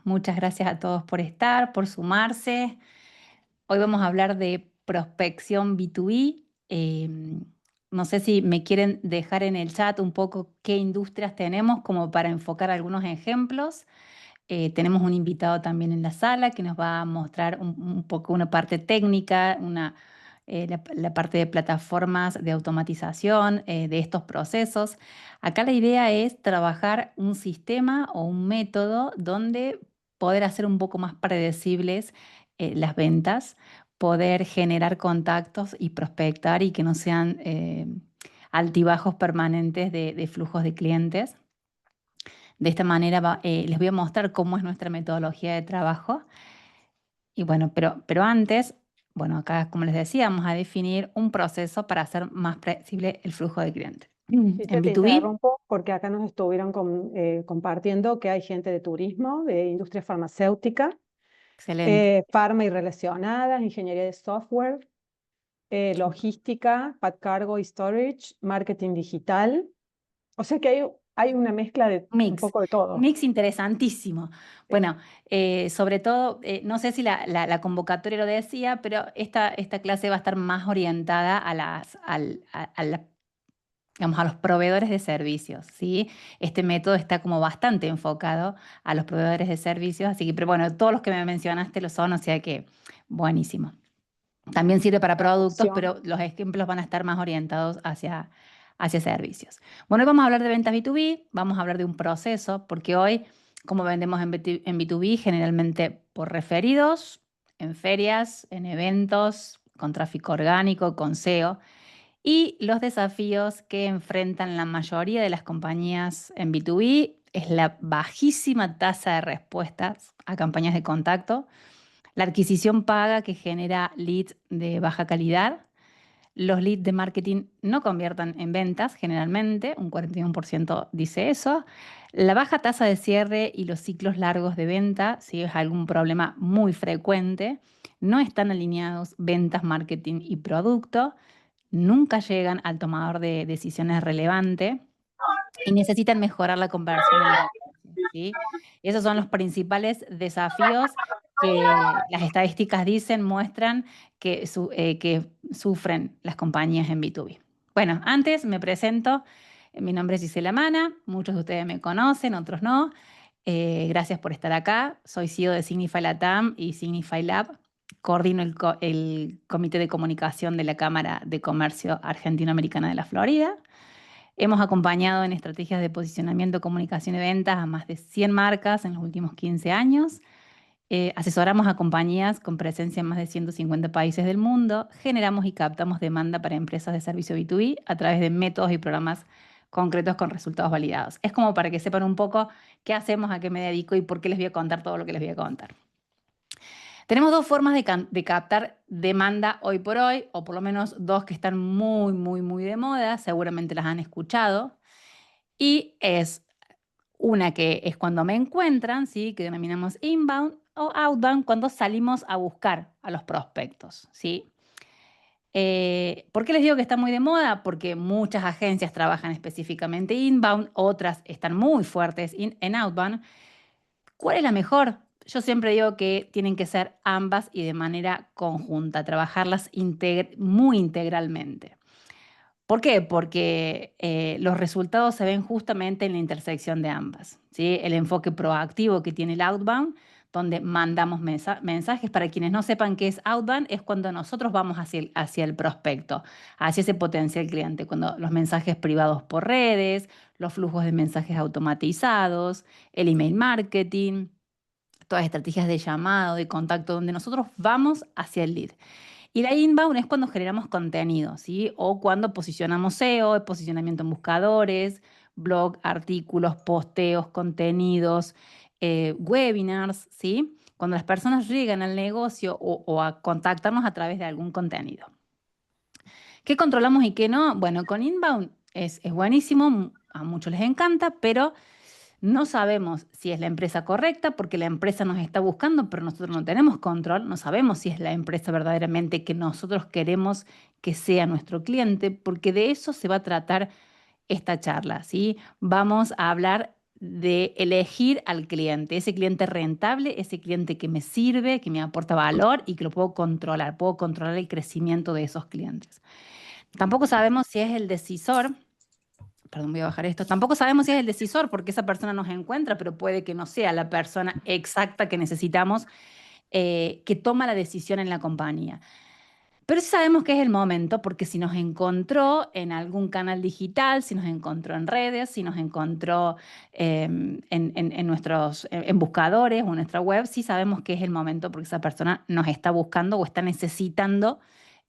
muchas gracias a todos por estar, por sumarse. Hoy vamos a hablar de prospección B2B. No sé si me quieren dejar en el chat un poco qué industrias tenemos como para enfocar algunos ejemplos. Tenemos un invitado también en la sala que nos va a mostrar un poco una parte técnica, la parte de plataformas de automatización de estos procesos. Acá la idea es trabajar un sistema o un método donde poder hacer un poco más predecibles las ventas, poder generar contactos y prospectar y que no sean altibajos permanentes de flujos de clientes. De esta manera les voy a mostrar cómo es nuestra metodología de trabajo. Y bueno, pero antes, bueno, acá como les decía, vamos a definir un proceso para hacer más predecible el flujo de clientes. En Dice, te B2B, interrumpo porque acá nos estuvieron compartiendo que hay gente de turismo, de industria farmacéutica, excelente. farma y relacionadas, ingeniería de software, logística, cargo y storage, marketing digital. O sea que hay una mezcla de un Mix, poco de todo. mix interesantísimo. Sí. Bueno, sobre todo, no sé si la convocatoria lo decía, pero esta clase va a estar más orientada digamos, a los proveedores de servicios, ¿sí? Este método está como bastante enfocado a los proveedores de servicios, así que, pero bueno, todos los que me mencionaste lo son, o sea que buenísimo. También sirve para productos, Traducción. pero los ejemplos van a estar más orientados hacia servicios. Bueno, hoy vamos a hablar de ventas B2B, vamos a hablar de un proceso, porque hoy, como vendemos en B2B, generalmente por referidos, en ferias, en eventos, con tráfico orgánico, con SEO, y los desafíos que enfrentan la mayoría de las compañías en B2B es la bajísima tasa de respuestas a campañas de contacto, la adquisición paga que genera leads de baja calidad. Los leads de marketing no conviertan en ventas generalmente, un 41% dice eso. La baja tasa de cierre y los ciclos largos de venta, si es algún problema muy frecuente, no están alineados ventas, marketing y producto, nunca llegan al tomador de decisiones relevante y necesitan mejorar la conversión en la audiencia, ¿sí? Esos son los principales desafíos que las estadísticas dicen, muestran que sufren las compañías en B2B. Bueno, antes me presento, mi nombre es Gisela Mana, muchos de ustedes me conocen, otros no. Gracias por estar acá. Soy CEO de Signify Latam y Signify Lab. Coordino el Comité de Comunicación de la Cámara de Comercio Argentino-Americana de la Florida. Hemos acompañado en estrategias de posicionamiento, comunicación y ventas a más de 100 marcas en los últimos 15 años. Asesoramos a compañías con presencia en más de 150 países del mundo. Generamos y captamos demanda para empresas de servicio B2B a través de métodos y programas concretos con resultados validados. Es como para que sepan un poco qué hacemos, a qué me dedico y por qué les voy a contar todo lo que les voy a contar. Tenemos dos formas de captar demanda hoy por hoy, o por lo menos dos que están muy, muy, muy de moda, seguramente las han escuchado. Y es una que es cuando me encuentran, ¿sí? Que denominamos inbound, o outbound, cuando salimos a buscar a los prospectos, ¿sí? ¿Por qué les digo que está muy de moda? Porque muchas agencias trabajan específicamente inbound, otras están muy fuertes en outbound. ¿Cuál es la mejor? Yo siempre digo que tienen que ser ambas y de manera conjunta, trabajarlas muy integralmente. ¿Por qué? Porque los resultados se ven justamente en la intersección de ambas, ¿sí? El enfoque proactivo que tiene el outbound, donde mandamos mensajes. Para quienes no sepan qué es outbound, es cuando nosotros vamos hacia el prospecto, hacia ese potencial cliente, cuando los mensajes privados por redes, los flujos de mensajes automatizados, el email marketing, todas estrategias de llamado, de contacto, donde nosotros vamos hacia el lead. Y la inbound es cuando generamos contenido, ¿sí? O cuando posicionamos SEO, posicionamiento en buscadores, blog, artículos, posteos, contenidos, webinars, ¿sí? Cuando las personas llegan al negocio o a contactarnos a través de algún contenido. ¿Qué controlamos y qué no? Bueno, con inbound es buenísimo, a muchos les encanta, pero no sabemos si es la empresa correcta porque la empresa nos está buscando, pero nosotros no tenemos control, no sabemos si es la empresa verdaderamente que nosotros queremos que sea nuestro cliente, porque de eso se va a tratar esta charla, ¿sí? Vamos a hablar de elegir al cliente, ese cliente rentable, ese cliente que me sirve, que me aporta valor y que lo puedo controlar el crecimiento de esos clientes. Tampoco sabemos si es el decisor, perdón, voy a bajar esto, tampoco sabemos si es el decisor porque esa persona nos encuentra, pero puede que no sea la persona exacta que necesitamos, que toma la decisión en la compañía. Pero sí sabemos que es el momento, porque si nos encontró en algún canal digital, si nos encontró en redes, si nos encontró en nuestros en buscadores o en nuestra web, sí sabemos que es el momento porque esa persona nos está buscando o está necesitando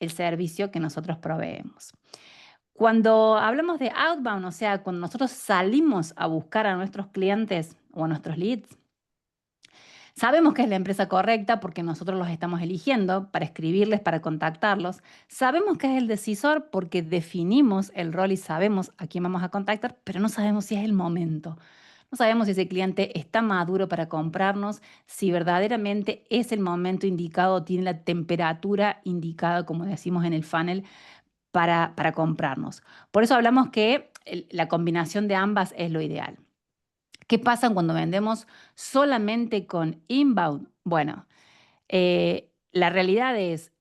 el servicio que nosotros proveemos. Cuando hablamos de outbound, o sea, cuando nosotros salimos a buscar a nuestros clientes o a nuestros leads, sabemos que es la empresa correcta porque nosotros los estamos eligiendo para escribirles, para contactarlos. Sabemos que es el decisor porque definimos el rol y sabemos a quién vamos a contactar, pero no sabemos si es el momento. No sabemos si ese cliente está maduro para comprarnos, si verdaderamente es el momento indicado, tiene la temperatura indicada, como decimos en el funnel, para comprarnos. Por eso hablamos que la combinación de ambas es lo ideal. ¿Qué pasa cuando vendemos solamente con inbound? Bueno, la realidad es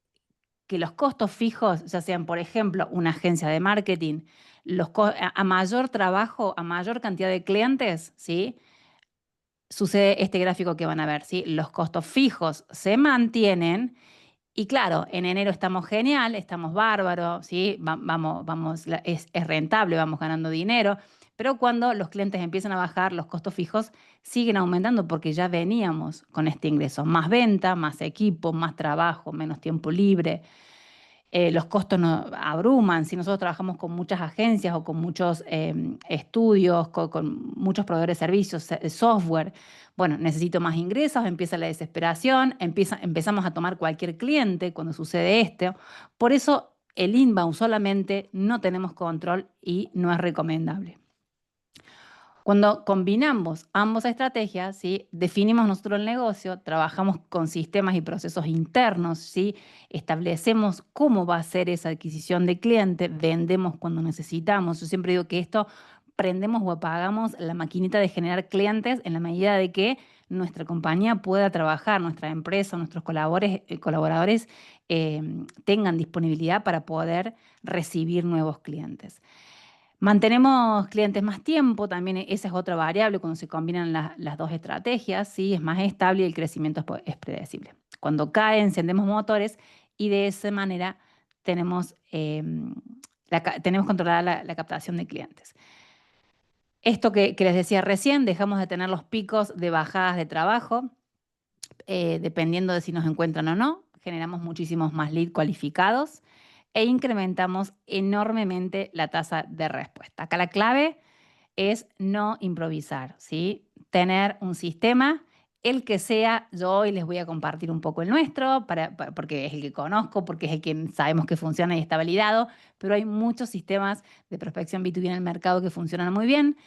que los costos fijos, ya sean, por ejemplo, una agencia de marketing, a mayor trabajo, a mayor cantidad de clientes, ¿sí? Sucede este gráfico que van a ver, ¿sí? Los costos fijos se mantienen y claro, en enero estamos genial, estamos bárbaros, ¿sí? Es rentable, vamos ganando dinero, pero cuando los clientes empiezan a bajar, los costos fijos siguen aumentando porque ya veníamos con este ingreso. Más venta, más equipo, más trabajo, menos tiempo libre. Los costos nos abruman. Si nosotros trabajamos con muchas agencias o con muchos estudios, con muchos proveedores de servicios, software, bueno, necesito más ingresos, empieza la desesperación, empezamos a tomar cualquier cliente cuando sucede esto. Por eso el inbound solamente no tenemos control y no es recomendable. Cuando combinamos ambas estrategias, ¿sí? Definimos nosotros el negocio, trabajamos con sistemas y procesos internos, ¿sí? Establecemos cómo va a ser esa adquisición de cliente, vendemos cuando necesitamos. Yo siempre digo que esto prendemos o apagamos la maquinita de generar clientes en la medida de que nuestra compañía pueda trabajar, nuestra empresa, nuestros colaboradores tengan disponibilidad para poder recibir nuevos clientes. Mantenemos clientes más tiempo, también esa es otra variable cuando se combinan las dos estrategias, ¿sí? Es más estable y el crecimiento es predecible. Cuando cae, encendemos motores y de esa manera tenemos, tenemos controlada la captación de clientes. Esto que les decía recién, dejamos de tener los picos de bajadas de trabajo, dependiendo de si nos encuentran o no, generamos muchísimos más leads cualificados e incrementamos enormemente la tasa de respuesta. Acá la clave es no improvisar, ¿sí? Tener un sistema, el que sea. Yo hoy les voy a compartir un poco el nuestro, porque es el que conozco, porque es el que sabemos que funciona y está validado, pero hay muchos sistemas de prospección B2B en el mercado que funcionan muy bien.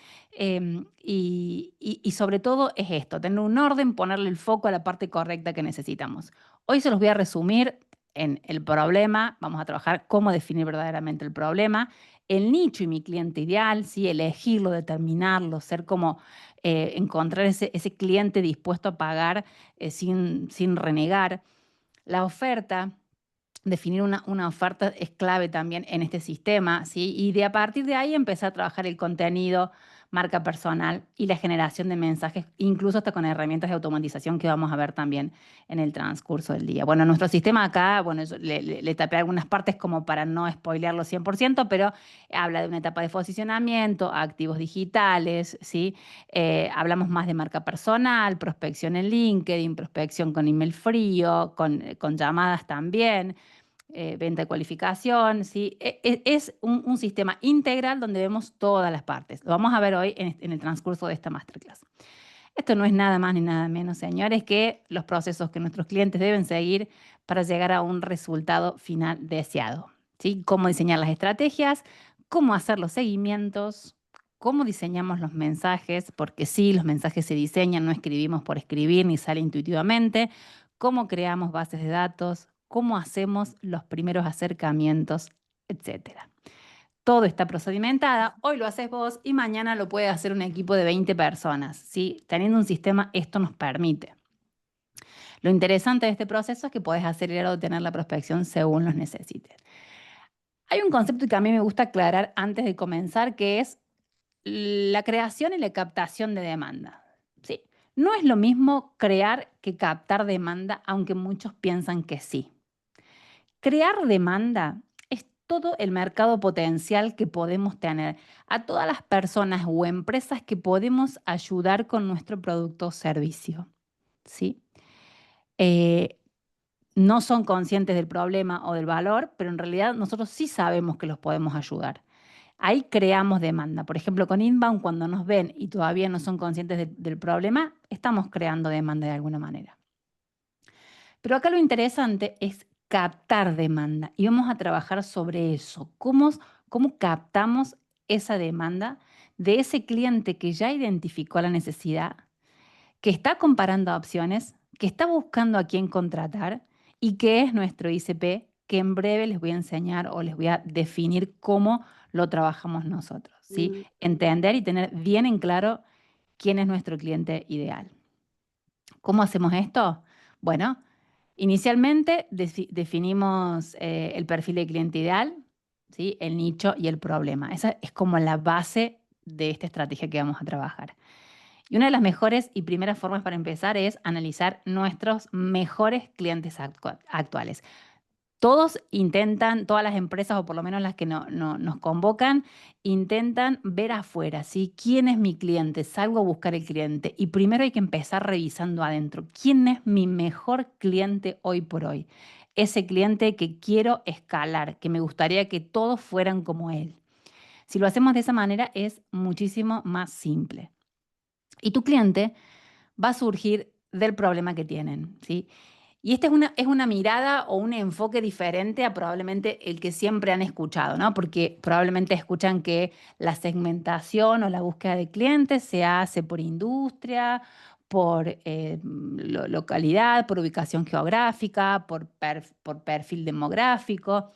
Y sobre todo es esto, tener un orden, ponerle el foco a la parte correcta que necesitamos. Hoy se los voy a resumir en el problema, vamos a trabajar cómo definir verdaderamente el problema, el nicho y mi cliente ideal, ¿sí? Elegirlo, determinarlo, ser como encontrar ese cliente dispuesto a pagar sin renegar. La oferta, definir una oferta es clave también en este sistema, ¿sí? Y a partir de ahí empezar a trabajar el contenido, marca personal y la generación de mensajes, incluso hasta con herramientas de automatización que vamos a ver también en el transcurso del día. Bueno, nuestro sistema acá, bueno, yo le tapé algunas partes como para no spoilearlo 100%, pero habla de una etapa de posicionamiento, activos digitales, ¿sí? Hablamos más de marca personal, prospección en LinkedIn, prospección con email frío, con llamadas también, venta de cualificación, ¿sí? Es un sistema integral donde vemos todas las partes. Lo vamos a ver hoy en el transcurso de esta masterclass. Esto no es nada más ni nada menos, señores, que los procesos que nuestros clientes deben seguir para llegar a un resultado final deseado, ¿sí? Cómo diseñar las estrategias, cómo hacer los seguimientos, cómo diseñamos los mensajes, porque sí, los mensajes se diseñan, no escribimos por escribir ni sale intuitivamente, cómo creamos bases de datos, cómo hacemos los primeros acercamientos, etcétera. todo está procedimentada, hoy lo haces vos y mañana lo puede hacer un equipo de 20 personas, ¿sí? Teniendo un sistema, esto nos permite. Lo interesante de este proceso es que podés acelerar o detener la prospección según los necesites. Hay un concepto que a mí me gusta aclarar antes de comenzar, que es la creación y la captación de demanda. ¿Sí? No es lo mismo crear que captar demanda, aunque muchos piensan que sí. Crear demanda es todo el mercado potencial que podemos tener, a todas las personas o empresas que podemos ayudar con nuestro producto o servicio. ¿Sí? Eh, no son conscientes del problema o del valor, pero en realidad nosotros sí sabemos que los podemos ayudar. Ahí creamos demanda. Por ejemplo, con Inbound, cuando nos ven y todavía no son conscientes del problema, estamos creando demanda de alguna manera. Pero acá lo interesante es captar demanda y vamos a trabajar sobre eso. ¿Cómo captamos esa demanda de ese cliente que ya identificó la necesidad, que está comparando opciones, que está buscando a quién contratar y que es nuestro ICP, que en breve les voy a enseñar o les voy a definir cómo lo trabajamos nosotros, ¿sí? Entender y tener bien en claro quién es nuestro cliente ideal. ¿Cómo hacemos esto? Bueno, inicialmente definimos el perfil de cliente ideal, ¿sí? El nicho y el problema. Esa es como la base de esta estrategia que vamos a trabajar. Y una de las mejores y primeras formas para empezar es analizar nuestros mejores clientes actuales. Todos intentan, todas las empresas, o por lo menos las que nos convocan, intentan ver afuera, ¿sí? ¿Quién es mi cliente? Salgo a buscar el cliente. Y primero hay que empezar revisando adentro. ¿Quién es mi mejor cliente hoy por hoy? Ese cliente que quiero escalar, que me gustaría que todos fueran como él. Si lo hacemos de esa manera es muchísimo más simple. Y tu cliente va a surgir del problema que tienen, ¿sí? Y esta es una mirada o un enfoque diferente a probablemente el que siempre han escuchado, ¿no? Porque probablemente escuchan que la segmentación o la búsqueda de clientes se hace por industria, por localidad, por ubicación geográfica, por perfil demográfico.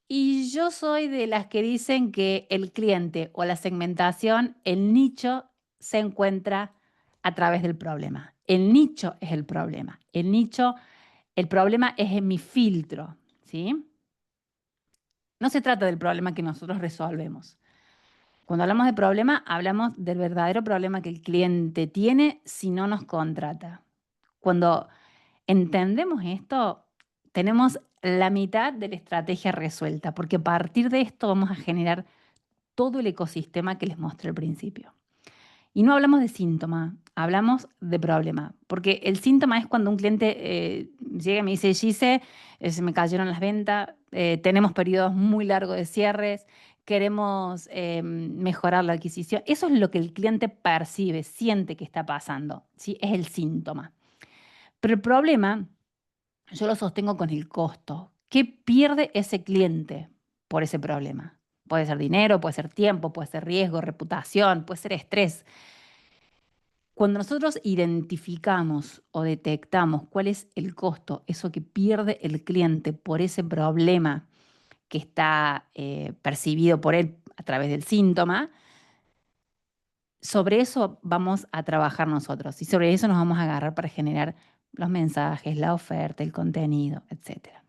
Y yo soy de las que dicen que el cliente o la segmentación, el nicho se encuentra a través del problema. El nicho es el problema. El problema es en mi filtro, ¿sí? No se trata del problema que nosotros resolvemos. Cuando hablamos de problema, hablamos del verdadero problema que el cliente tiene si no nos contrata. Cuando entendemos esto, tenemos la mitad de la estrategia resuelta, porque a partir de esto vamos a generar todo el ecosistema que les mostré al principio. Y no hablamos de síntoma, hablamos de problema, porque el síntoma es cuando un cliente llega y me dice, Gise, se me cayeron las ventas, tenemos periodos muy largos de cierres, queremos mejorar la adquisición. Eso es lo que el cliente percibe, siente que está pasando, ¿sí? Es el síntoma. Pero el problema yo lo sostengo con el costo. ¿Qué pierde ese cliente por ese problema? Puede ser dinero, puede ser tiempo, puede ser riesgo, reputación, puede ser estrés. Cuando nosotros identificamos o detectamos cuál es el costo, eso que pierde el cliente por ese problema que está percibido por él a través del síntoma, sobre eso vamos a trabajar nosotros y sobre eso nos vamos a agarrar para generar los mensajes, la oferta, el contenido, etcétera.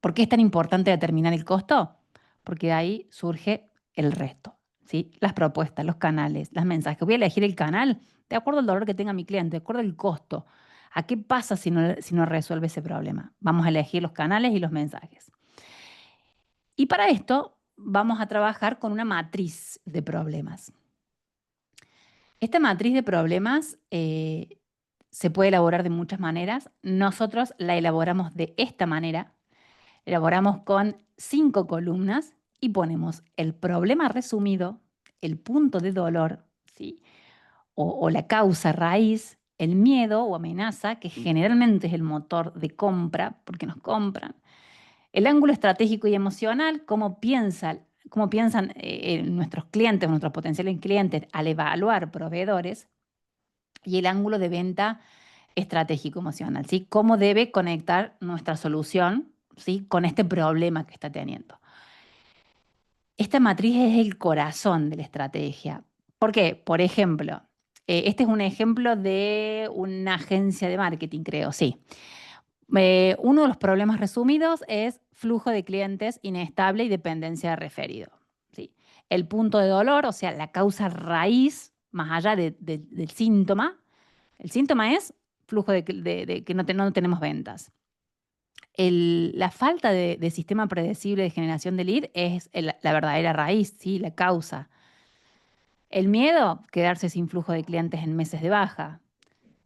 ¿Por qué es tan importante determinar el costo? Porque de ahí surge el resto, ¿sí? Las propuestas, los canales, los mensajes. Voy a elegir el canal de acuerdo al dolor que tenga mi cliente, de acuerdo al costo. ¿A qué pasa si no resuelve ese problema? Vamos a elegir los canales y los mensajes. Y para esto vamos a trabajar con una matriz de problemas. Esta matriz de problemas se puede elaborar de muchas maneras. Nosotros la elaboramos de esta manera. Elaboramos con 5 columnas y ponemos el problema resumido, el punto de dolor, ¿sí? o la causa raíz, el miedo o amenaza, que generalmente es el motor de compra, porque nos compran, el ángulo estratégico y emocional, cómo piensan nuestros clientes, nuestros potenciales clientes al evaluar proveedores, y el ángulo de venta estratégico emocional, ¿sí? Cómo debe conectar nuestra solución, ¿sí? Con este problema que está teniendo. Esta matriz es el corazón de la estrategia. ¿Por qué? Por ejemplo, este es un ejemplo de una agencia de marketing, creo, sí. Uno de los problemas resumidos es flujo de clientes inestable y dependencia de referido. ¿Sí? El punto de dolor, o sea, la causa raíz, más allá del síntoma, el síntoma es flujo de que no tenemos ventas. La falta de sistema predecible de generación de lead es la verdadera raíz, ¿sí? La causa. El miedo, quedarse sin flujo de clientes en meses de baja.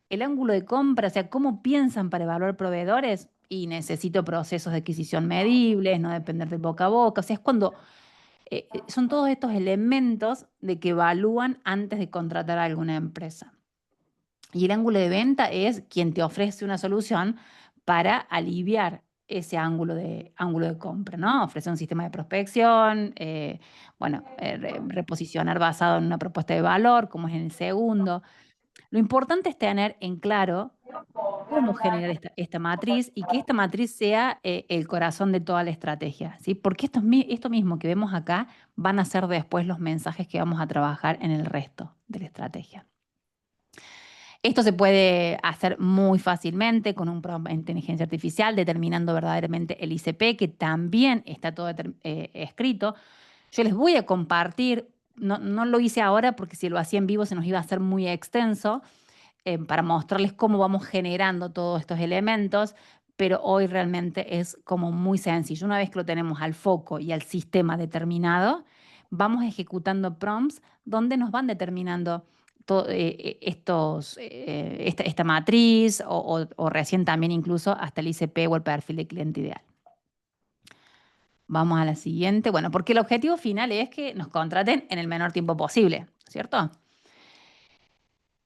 El ángulo de compra, o sea, cómo piensan para evaluar proveedores y necesito procesos de adquisición medibles, no depender del boca a boca. O sea, es cuando son todos estos elementos de que evalúan antes de contratar a alguna empresa. Y el ángulo de venta es quien te ofrece una solución para aliviar ese ángulo de compra, ¿no? Ofrecer un sistema de prospección, reposicionar basado en una propuesta de valor, como es en el segundo. Lo importante es tener en claro cómo generar esta matriz y que esta matriz sea el corazón de toda la estrategia, ¿sí? Porque esto mismo que vemos acá van a ser después los mensajes que vamos a trabajar en el resto de la estrategia. Esto se puede hacer muy fácilmente con un programa de inteligencia artificial, determinando verdaderamente el ICP, que también está todo escrito. Yo les voy a compartir, no lo hice ahora porque si lo hacía en vivo se nos iba a hacer muy extenso, para mostrarles cómo vamos generando todos estos elementos, pero hoy realmente es como muy sencillo. Una vez que lo tenemos al foco y al sistema determinado, vamos ejecutando prompts donde nos van determinando esta matriz o recién también incluso hasta el ICP o el perfil de cliente ideal. Vamos a la siguiente. Bueno, porque el objetivo final es que nos contraten en el menor tiempo posible, ¿cierto?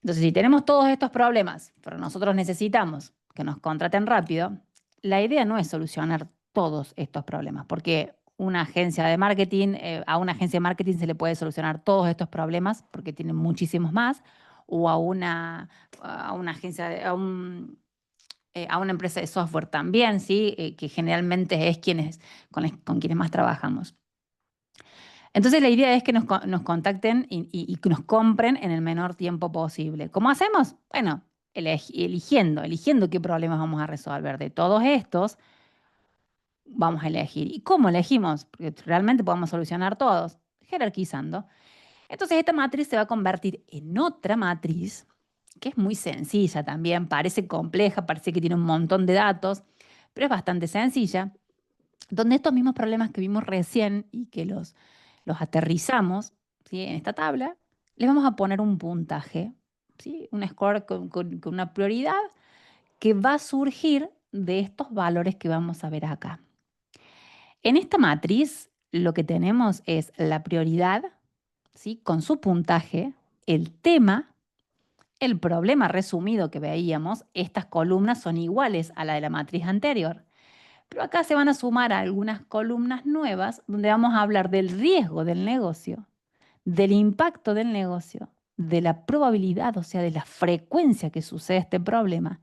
Entonces, si tenemos todos estos problemas, pero nosotros necesitamos que nos contraten rápido, la idea no es solucionar todos estos problemas, porque una agencia de marketing, a una agencia de marketing se le puede solucionar todos estos problemas porque tienen muchísimos más, o a una agencia, a una empresa de software también, ¿sí? Que generalmente es con quienes más trabajamos. Entonces la idea es que nos contacten y que nos compren en el menor tiempo posible. ¿Cómo hacemos? Bueno, eligiendo qué problemas vamos a resolver. De todos estos, vamos a elegir. ¿Y cómo elegimos? Porque realmente podemos solucionar todos, jerarquizando. Entonces esta matriz se va a convertir en otra matriz, que es muy sencilla también, parece compleja, parece que tiene un montón de datos, pero es bastante sencilla, donde estos mismos problemas que vimos recién y que los aterrizamos, ¿sí? En esta tabla, les vamos a poner un puntaje, ¿sí? Un score con una prioridad que va a surgir de estos valores que vamos a ver acá. En esta matriz lo que tenemos es la prioridad, ¿sí? Con su puntaje, el tema, el problema resumido que veíamos. Estas columnas son iguales a la de la matriz anterior. Pero acá se van a sumar algunas columnas nuevas donde vamos a hablar del riesgo del negocio, del impacto del negocio, de la probabilidad, o sea, de la frecuencia que sucede este problema,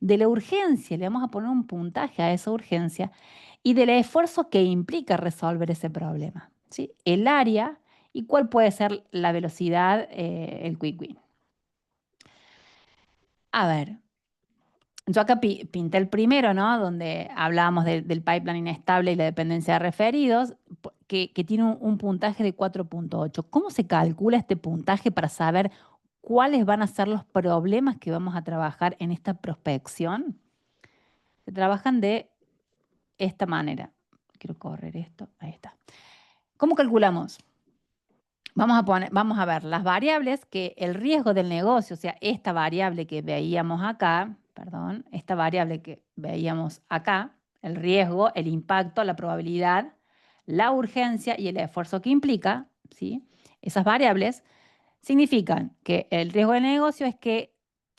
de la urgencia, le vamos a poner un puntaje a esa urgencia, y del esfuerzo que implica resolver ese problema, ¿sí? El área y cuál puede ser la velocidad, el quick win. A ver, yo acá pinté el primero, ¿no? Donde hablábamos del pipeline inestable y la dependencia de referidos, que tiene un puntaje de 4.8. ¿Cómo se calcula este puntaje para saber cuáles van a ser los problemas que vamos a trabajar en esta prospección? Se trabajan de esta manera. Quiero correr esto. Ahí está. ¿Cómo calculamos? Vamos a ver las variables que el riesgo del negocio, o sea, esta variable que veíamos acá, perdón, esta variable que veíamos acá, el riesgo, el impacto, la probabilidad, la urgencia y el esfuerzo que implica, ¿sí? Esas variables significan que el riesgo del negocio es que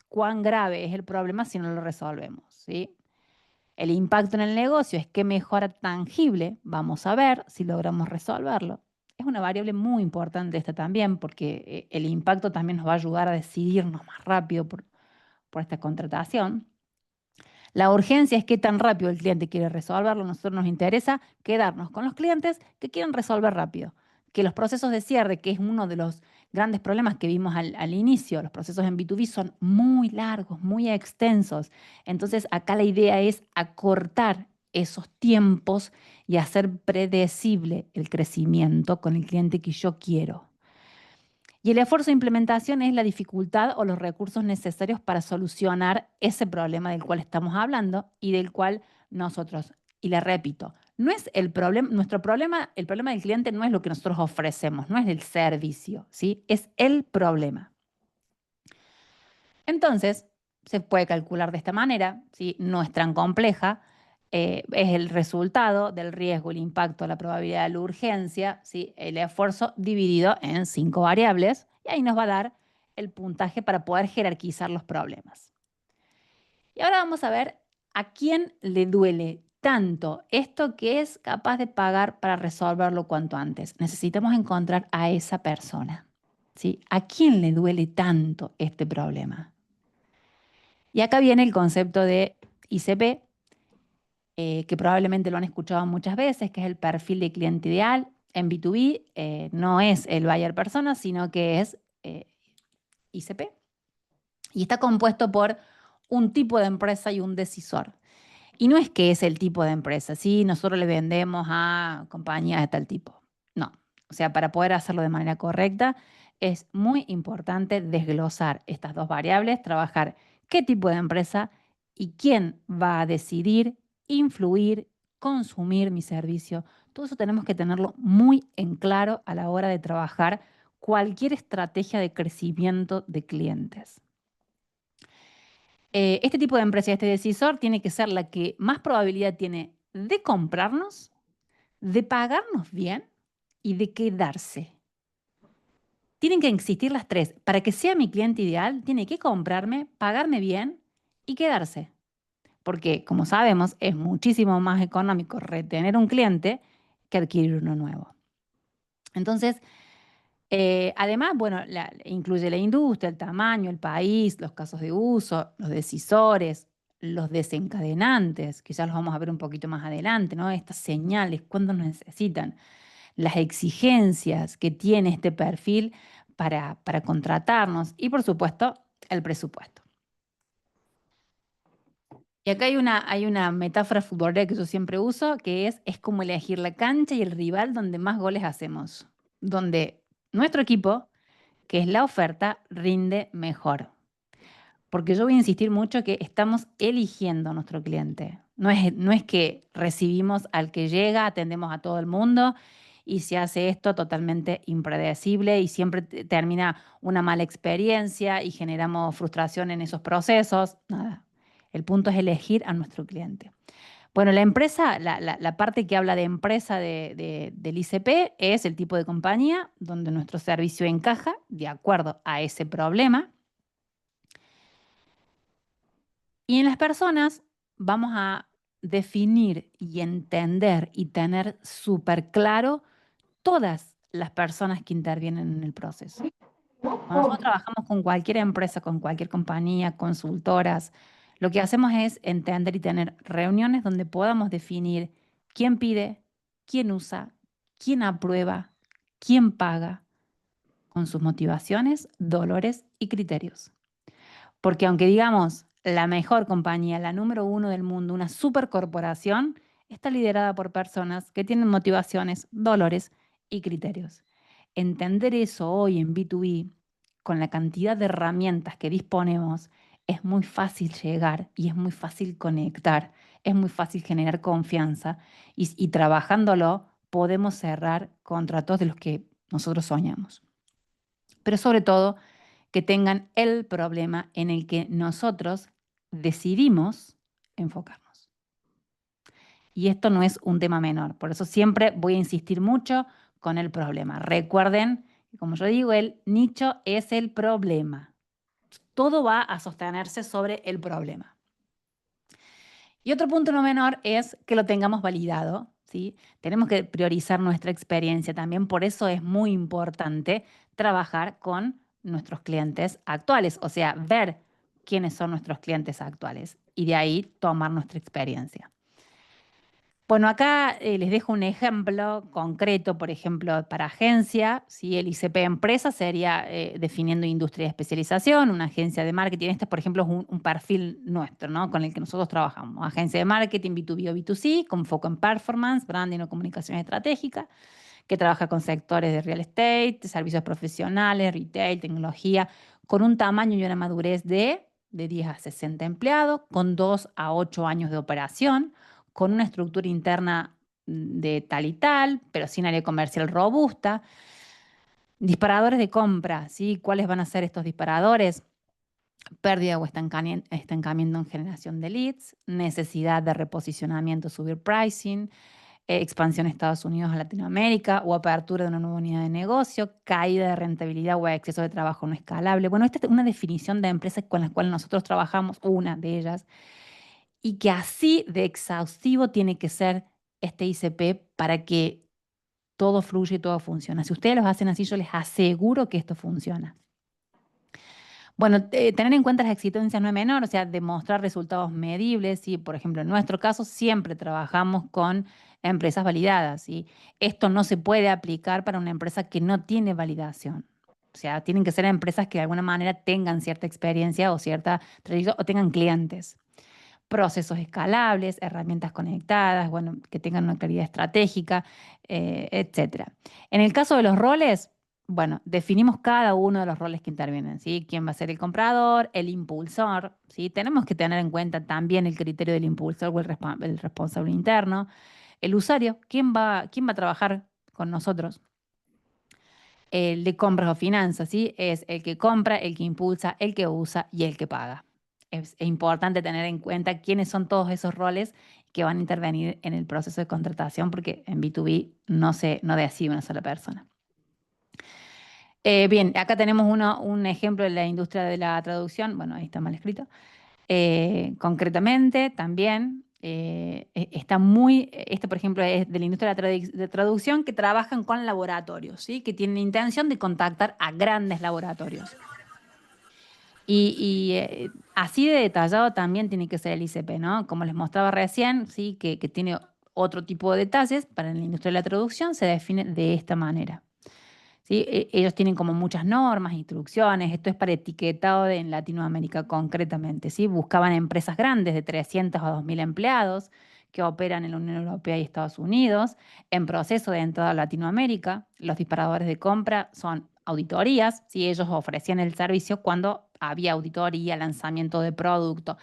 cuán grave es el problema si no lo resolvemos, ¿sí? El impacto en el negocio es qué mejora tangible vamos a ver si logramos resolverlo. Es una variable muy importante esta también, porque el impacto también nos va a ayudar a decidirnos más rápido por esta contratación. La urgencia es qué tan rápido el cliente quiere resolverlo. A nosotros nos interesa quedarnos con los clientes que quieren resolver rápido. que los procesos de cierre, que es uno de los grandes problemas que vimos al inicio, los procesos en B2B son muy largos, muy extensos. Entonces, acá la idea es acortar esos tiempos y hacer predecible el crecimiento con el cliente que yo quiero. Y el esfuerzo de implementación es la dificultad o los recursos necesarios para solucionar ese problema del cual estamos hablando y del cual nosotros, y le repito, no es el problema, nuestro problema, el problema del cliente no es lo que nosotros ofrecemos, no es el servicio, ¿sí? Es el problema. Entonces, se puede calcular de esta manera, ¿sí? No es tan compleja, es el resultado del riesgo, el impacto, la probabilidad, la urgencia, ¿sí? El esfuerzo dividido en 5 variables, y ahí nos va a dar el puntaje para poder jerarquizar los problemas. Y ahora vamos a ver a quién le duele tanto esto que es capaz de pagar para resolverlo cuanto antes. Necesitamos encontrar a esa persona, ¿sí? ¿A quién le duele tanto este problema? Y acá viene el concepto de ICP, que probablemente lo han escuchado muchas veces, que es el perfil de cliente ideal. En B2B no es el buyer persona, sino que es ICP. Y está compuesto por un tipo de empresa y un decisor. Y no es que es el tipo de empresa, ¿sí? Nosotros le vendemos a compañías de tal tipo. No. O sea, para poder hacerlo de manera correcta, es muy importante desglosar estas dos variables, trabajar qué tipo de empresa y quién va a decidir, influir, consumir mi servicio. Todo eso tenemos que tenerlo muy en claro a la hora de trabajar cualquier estrategia de crecimiento de clientes. Este tipo de empresa, este decisor, tiene que ser la que más probabilidad tiene de comprarnos, de pagarnos bien y de quedarse. Tienen que existir las tres. Para que sea mi cliente ideal, tiene que comprarme, pagarme bien y quedarse. Porque, como sabemos, es muchísimo más económico retener un cliente que adquirir uno nuevo. Entonces, además, bueno, incluye la industria, el tamaño, el país, los casos de uso, los decisores, los desencadenantes, que ya los vamos a ver un poquito más adelante, ¿no? Estas señales, cuándo nos necesitan, las exigencias que tiene este perfil para contratarnos y, por supuesto, el presupuesto. Y acá hay una metáfora futbolera que yo siempre uso, que es como elegir la cancha y el rival donde más goles hacemos, donde nuestro equipo, que es la oferta, rinde mejor. Porque yo voy a insistir mucho que estamos eligiendo a nuestro cliente. No es que recibimos al que llega, atendemos a todo el mundo y se hace esto totalmente impredecible y siempre termina una mala experiencia y generamos frustración en esos procesos. Nada. El punto es elegir a nuestro cliente. Bueno, la empresa, la parte que habla de empresa del ICP es el tipo de compañía donde nuestro servicio encaja de acuerdo a ese problema. Y en las personas vamos a definir y entender y tener súper claro todas las personas que intervienen en el proceso. Cuando nosotros trabajamos con cualquier empresa, con cualquier compañía, consultoras, lo que hacemos es entender y tener reuniones donde podamos definir quién pide, quién usa, quién aprueba, quién paga, con sus motivaciones, dolores y criterios. Porque aunque digamos la mejor compañía, la número 1 del mundo, una supercorporación, está liderada por personas que tienen motivaciones, dolores y criterios. Entender eso hoy en B2B, con la cantidad de herramientas que disponemos, es muy fácil llegar y es muy fácil conectar, es muy fácil generar confianza y trabajándolo podemos cerrar contratos de los que nosotros soñamos. Pero sobre todo, que tengan el problema en el que nosotros decidimos enfocarnos. Y esto no es un tema menor, por eso siempre voy a insistir mucho con el problema. Recuerden, como yo digo, el nicho es el problema. Todo va a sostenerse sobre el problema. Y otro punto no menor es que lo tengamos validado, ¿sí? Tenemos que priorizar nuestra experiencia también, por eso es muy importante trabajar con nuestros clientes actuales, o sea, ver quiénes son nuestros clientes actuales y de ahí tomar nuestra experiencia. Bueno, acá les dejo un ejemplo concreto, por ejemplo, para agencia, ¿sí? El ICP empresa sería definiendo industria de especialización, una agencia de marketing. Este, por ejemplo, es un perfil nuestro, ¿no? Con el que nosotros trabajamos. Agencia de marketing B2B o B2C, con foco en performance, branding o comunicación estratégica, que trabaja con sectores de real estate, servicios profesionales, retail, tecnología, con un tamaño y una madurez de 10 a 60 empleados, con 2 a 8 años de operación, con una estructura interna de tal y tal, pero sin área comercial robusta. Disparadores de compra, ¿sí? ¿Cuáles van a ser estos disparadores? Pérdida o estancamiento en generación de leads, necesidad de reposicionamiento, subir pricing, expansión a Estados Unidos a Latinoamérica o apertura de una nueva unidad de negocio, caída de rentabilidad o exceso de trabajo no escalable. Bueno, esta es una definición de empresas con las cuales nosotros trabajamos, una de ellas, y que así de exhaustivo tiene que ser este ICP para que todo fluya y todo funcione. Si ustedes los hacen así, yo les aseguro que esto funciona. Bueno, tener en cuenta las exigencias no es menor, o sea, demostrar resultados medibles, y por ejemplo, en nuestro caso siempre trabajamos con empresas validadas, y esto no se puede aplicar para una empresa que no tiene validación. O sea, tienen que ser empresas que de alguna manera tengan cierta experiencia o cierta trayectoria o tengan clientes. Procesos escalables, herramientas conectadas, bueno, que tengan una claridad estratégica, etcétera. En el caso de los roles, bueno, definimos cada uno de los roles que intervienen, ¿sí? ¿Quién va a ser el comprador, el impulsor, ¿sí? Tenemos que tener en cuenta también el criterio del impulsor o el responsable interno, el usuario, quién va a trabajar con nosotros. El de compras o finanzas, ¿sí? Es el que compra, el que impulsa, el que usa y el que paga. Es importante tener en cuenta quiénes son todos esos roles que van a intervenir en el proceso de contratación, porque en B2B no decide una sola persona. Bien, acá tenemos un ejemplo de la industria de la traducción. Bueno, ahí está mal escrito. Concretamente, también está este por ejemplo es de la industria de la de traducción, que trabajan con laboratorios, ¿sí? Que tienen intención de contactar a grandes laboratorios. Y así de detallado también tiene que ser el ICP, ¿no? Como les mostraba recién, ¿sí? Que tiene otro tipo de detalles, para la industria de la traducción se define de esta manera. ¿Sí? Ellos tienen como muchas normas, instrucciones. Esto es para etiquetado en Latinoamérica concretamente, ¿sí? Buscaban empresas grandes de 300 a 2.000 empleados que operan en la Unión Europea y Estados Unidos, en proceso de entrada a Latinoamérica. Los disparadores de compra son auditorías, ¿sí? Ellos ofrecían el servicio cuando había auditoría, lanzamiento de producto.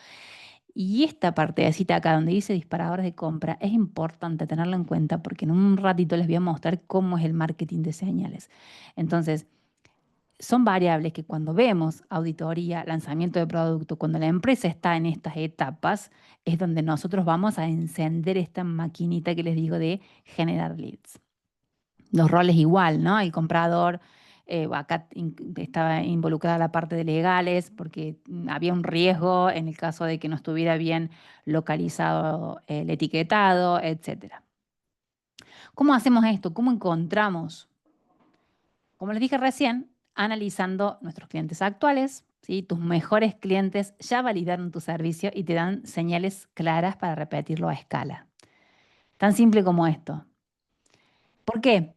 Y esta partecita acá donde dice disparadores de compra es importante tenerlo en cuenta, porque en un ratito les voy a mostrar cómo es el marketing de señales. Entonces, son variables que cuando vemos auditoría, lanzamiento de producto, cuando la empresa está en estas etapas, es donde nosotros vamos a encender esta maquinita que les digo de generar leads. Los roles igual, ¿no? El comprador, acá estaba involucrada la parte de legales, porque había un riesgo en el caso de que no estuviera bien localizado el etiquetado, etcétera. ¿Cómo hacemos esto? ¿Cómo encontramos? Como les dije recién, analizando nuestros clientes actuales, ¿sí? Tus mejores clientes ya validaron tu servicio y te dan señales claras para repetirlo a escala. Tan simple como esto. ¿Por qué?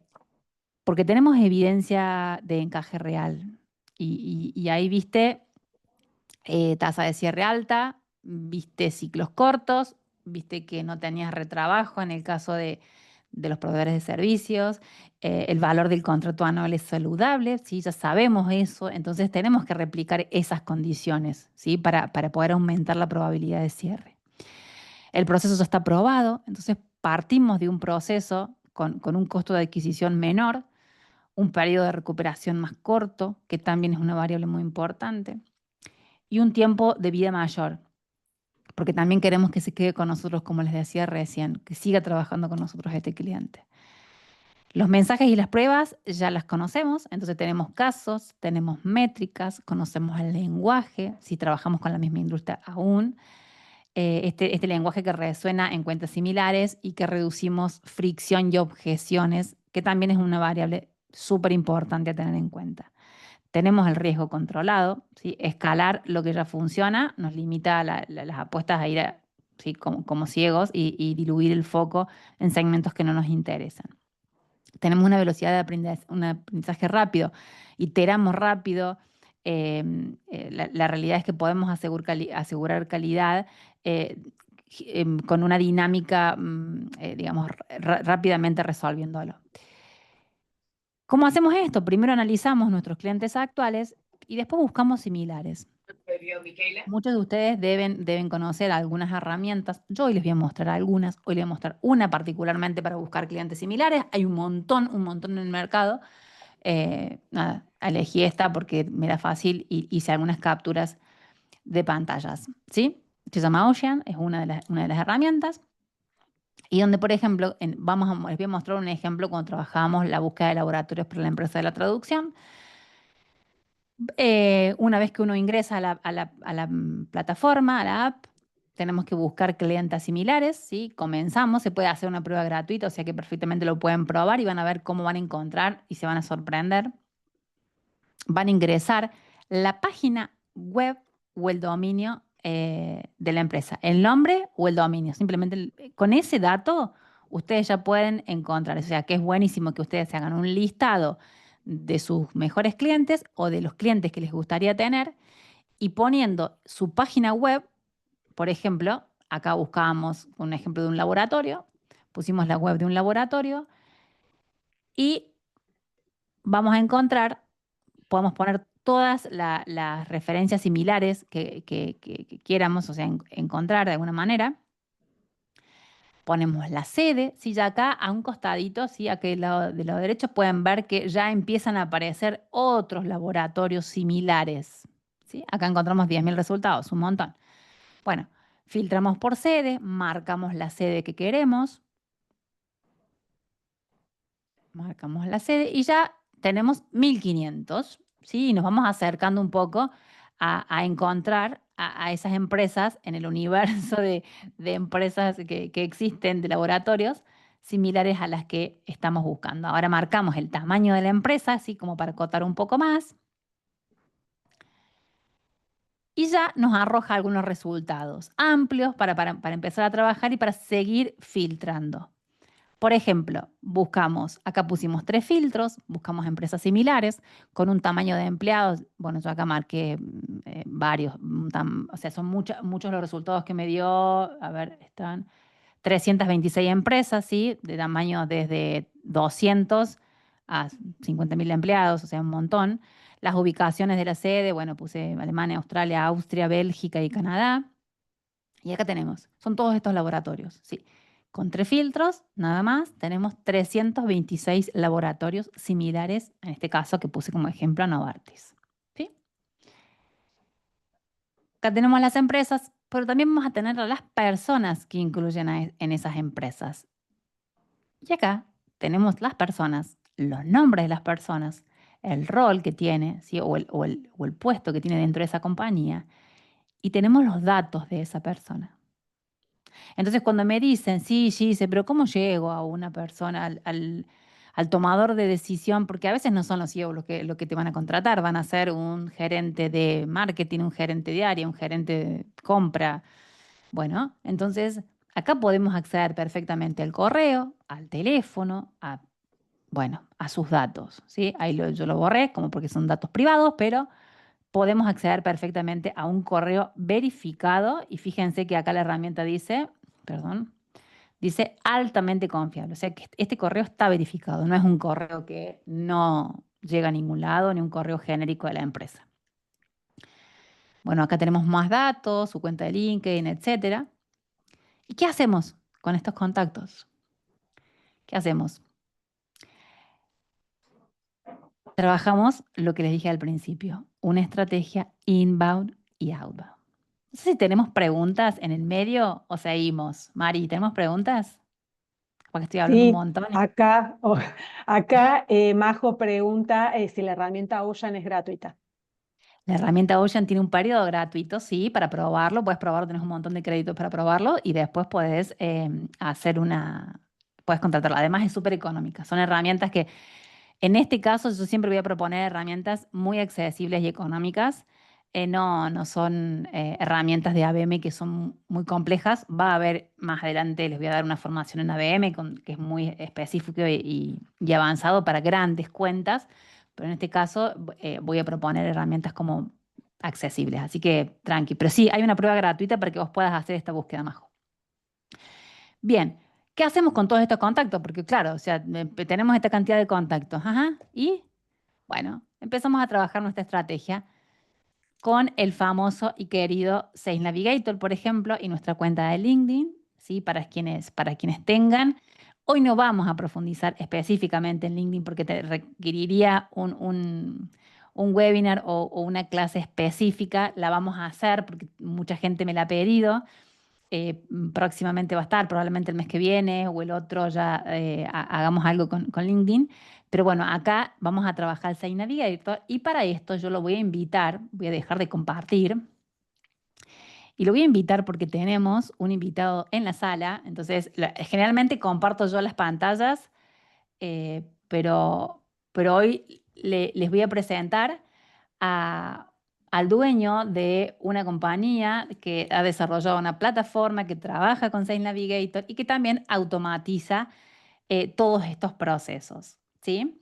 Porque tenemos evidencia de encaje real. Y ahí viste tasa de cierre alta, viste ciclos cortos, viste que no tenías retrabajo en el caso de los proveedores de servicios, el valor del contrato anual es saludable, ¿sí? Ya sabemos eso, entonces tenemos que replicar esas condiciones, ¿sí? Para poder aumentar la probabilidad de cierre. El proceso ya está aprobado, entonces partimos de un proceso con un costo de adquisición menor, un periodo de recuperación más corto, que también es una variable muy importante, y un tiempo de vida mayor, porque también queremos que se quede con nosotros, como les decía recién, que siga trabajando con nosotros este cliente. Los mensajes y las pruebas ya las conocemos, entonces tenemos casos, tenemos métricas, conocemos el lenguaje, si trabajamos con la misma industria aún, este lenguaje que resuena en cuentas similares y que reducimos fricción y objeciones, que también es una variable súper importante a tener en cuenta. Tenemos el riesgo controlado, ¿sí? Escalar lo que ya funciona nos limita las apuestas a ir ¿sí? Como ciegos y diluir el foco en segmentos que no nos interesan. Tenemos una velocidad de aprendizaje, un aprendizaje rápido, iteramos rápido. La realidad es que podemos asegurar calidad eh, con una dinámica, digamos, rápidamente resolviéndolo. ¿Cómo hacemos esto? Primero analizamos nuestros clientes actuales y después buscamos similares. Muchos de ustedes deben conocer algunas herramientas. Yo hoy les voy a mostrar algunas. Hoy les voy a mostrar una particularmente para buscar clientes similares. Hay un montón en el mercado. Nada, elegí esta porque me da fácil y hice algunas capturas de pantallas. ¿Sí? Se llama Ocean, es una de las herramientas. Y donde, por ejemplo, les voy a mostrar un ejemplo cuando trabajamos la búsqueda de laboratorios para la empresa de la traducción. Una vez que uno ingresa a la plataforma, a la app, tenemos que buscar clientes similares, ¿sí? Comenzamos, se puede hacer una prueba gratuita, o sea que perfectamente lo pueden probar y van a ver cómo van a encontrar y se van a sorprender. Van a ingresar la página web o el dominio de la empresa, el nombre o el dominio. Simplemente con ese dato ustedes ya pueden encontrar. O sea que es buenísimo que ustedes se hagan un listado de sus mejores clientes o de los clientes que les gustaría tener y poniendo su página web, por ejemplo, acá buscábamos un ejemplo de un laboratorio, pusimos la web de un laboratorio y vamos a encontrar, podemos poner todas las referencias similares que quieramos, o sea, encontrar de alguna manera. Ponemos la sede, ¿sí? Ya acá a un costadito, ¿sí? Aquí del lado derecho pueden ver que ya empiezan a aparecer otros laboratorios similares, ¿sí? Acá encontramos 10.000 resultados, un montón. Bueno, filtramos por sede, marcamos la sede que queremos, marcamos la sede y ya tenemos 1.500, ¿sí? Y nos vamos acercando un poco a encontrar a esas empresas en el universo de empresas que existen, de laboratorios, similares a las que estamos buscando. Ahora marcamos el tamaño de la empresa, así como para acotar un poco más, y ya nos arroja algunos resultados amplios para empezar a trabajar y para seguir filtrando. Por ejemplo, buscamos, acá pusimos 3 filtros, buscamos empresas similares con un tamaño de empleados. Bueno, yo acá marqué varios, o sea, son muchos los resultados que me dio. A ver, están 326 empresas, ¿sí? De tamaño desde 200 a 50.000 empleados, o sea, un montón. Las ubicaciones de la sede, bueno, puse Alemania, Australia, Austria, Bélgica y Canadá. Y acá tenemos, son todos estos laboratorios, ¿sí? Con 3 filtros, nada más, tenemos 326 laboratorios similares, en este caso que puse como ejemplo a Novartis, ¿sí? Acá tenemos las empresas, pero también vamos a tener a las personas que incluyen en esas empresas. Y acá tenemos las personas, los nombres de las personas, el rol que tiene, ¿sí? o el puesto que tiene dentro de esa compañía, y tenemos los datos de esa persona. Entonces, cuando me dicen, sí, dice, pero ¿cómo llego a una persona, al tomador de decisión? Porque a veces no son los CEOs los que te van a contratar, van a ser un gerente de marketing, un gerente de área, un gerente de compra. Bueno, entonces acá podemos acceder perfectamente al correo, al teléfono, bueno, a sus datos, ¿sí? Ahí yo lo borré como porque son datos privados, pero podemos acceder perfectamente a un correo verificado y fíjense que acá la herramienta dice, perdón, dice altamente confiable. O sea que este correo está verificado, no es un correo que no llega a ningún lado, ni un correo genérico de la empresa. Bueno, acá tenemos más datos, su cuenta de LinkedIn, etcétera. ¿Y qué hacemos con estos contactos? ¿Qué hacemos? Trabajamos lo que les dije al principio, una estrategia inbound y outbound. No sé si tenemos preguntas en el medio o seguimos. Mari, ¿tenemos preguntas? Porque estoy hablando un Sí, montón. acá Majo pregunta si la herramienta Ocean es gratuita. La herramienta Ocean tiene un periodo gratuito, sí, para probarlo. Puedes probarlo, tenés un montón de créditos para probarlo y después puedes puedes contratarla. Además es súper económica. Son herramientas que, en este caso, yo siempre voy a proponer herramientas muy accesibles y económicas. No son herramientas de ABM que son muy complejas. Va a haber más adelante, les voy a dar una formación en ABM que es muy específico y avanzado para grandes cuentas, pero en este caso voy a proponer herramientas como accesibles, así que tranqui. Pero sí, hay una prueba gratuita para que vos puedas hacer esta búsqueda, Majo. Bien, ¿qué hacemos con todos estos contactos? Porque claro, o sea, tenemos esta cantidad de contactos. Ajá, y bueno, empezamos a trabajar nuestra estrategia con el famoso y querido Sales Navigator, por ejemplo, y nuestra cuenta de LinkedIn, ¿sí? Para quienes tengan. Hoy no vamos a profundizar específicamente en LinkedIn porque te requeriría un webinar o una clase específica. La vamos a hacer porque mucha gente me la ha pedido. Próximamente va a estar, probablemente el mes que viene o el otro ya hagamos algo con LinkedIn. Pero bueno, acá vamos a trabajar el Sales Navigator y para esto yo lo voy a invitar, voy a dejar de compartir y lo voy a invitar porque tenemos un invitado en la sala. Entonces, generalmente comparto yo las pantallas, pero hoy les voy a presentar a- al dueño de una compañía que ha desarrollado una plataforma que trabaja con Sales Navigator y que también automatiza todos estos procesos, ¿sí?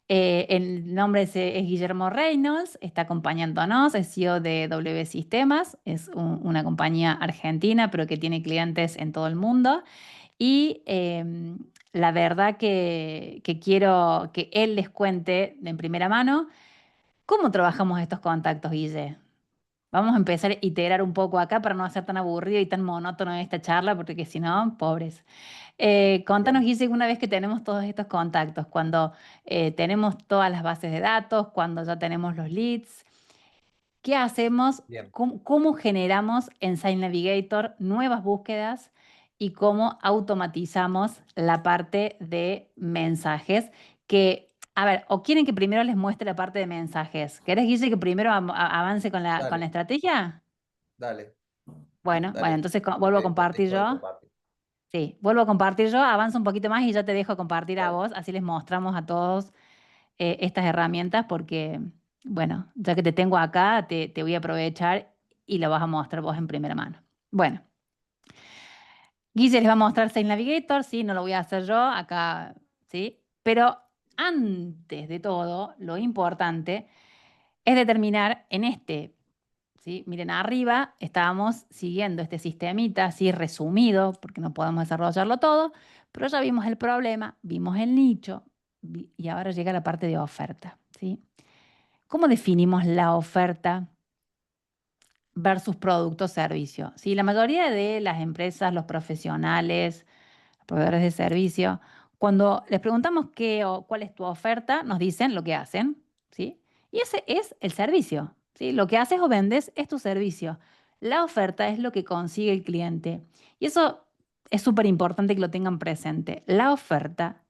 El nombre es Guillermo Reynolds, está acompañándonos, es CEO de W Sistemas, es una compañía argentina, pero que tiene clientes en todo el mundo. Y la verdad que quiero que él les cuente en primera mano cómo trabajamos estos contactos, Guille. Vamos a empezar a iterar un poco acá para no hacer tan aburrido y tan monótono esta charla, porque si no, pobres. Contanos, Bien, Guille, una vez que tenemos todos estos contactos, cuando tenemos todas las bases de datos, cuando ya tenemos los leads, ¿qué hacemos? bien. ¿Cómo generamos en Site Navigator nuevas búsquedas y cómo automatizamos la parte de mensajes? Que, a ver, o quieren que primero les muestre la parte de mensajes. ¿Querés, Guille, que primero avance con la Dale, estrategia? dale, Bueno, dale. entonces vuelvo a Te compartir dejo de yo. compartir. Sí, vuelvo a compartir yo, avanzo un poquito más y ya te dejo compartir a Dale, vos, así les mostramos a todos estas herramientas porque, bueno, ya que te tengo acá, te voy a aprovechar y lo vas a mostrar vos en primera mano. Bueno, Guille les va a mostrar Sales Navigator, sí, no lo voy a hacer yo acá, sí, pero antes de todo, lo importante es determinar en este. ¿Sí? Miren, arriba estábamos siguiendo este sistemita así resumido, porque no podemos desarrollarlo todo, pero ya vimos el problema, vimos el nicho y ahora llega la parte de oferta. ¿Sí? ¿Cómo definimos la oferta versus producto o servicio? ¿Sí? La mayoría de las empresas, los profesionales, proveedores de servicio, cuando les preguntamos qué o cuál es tu oferta, nos dicen lo que hacen, ¿sí? Y ese es el servicio, ¿sí? Lo que haces o vendes es tu servicio. La oferta es lo que consigue el cliente. Y eso es súper importante que lo tengan presente. La oferta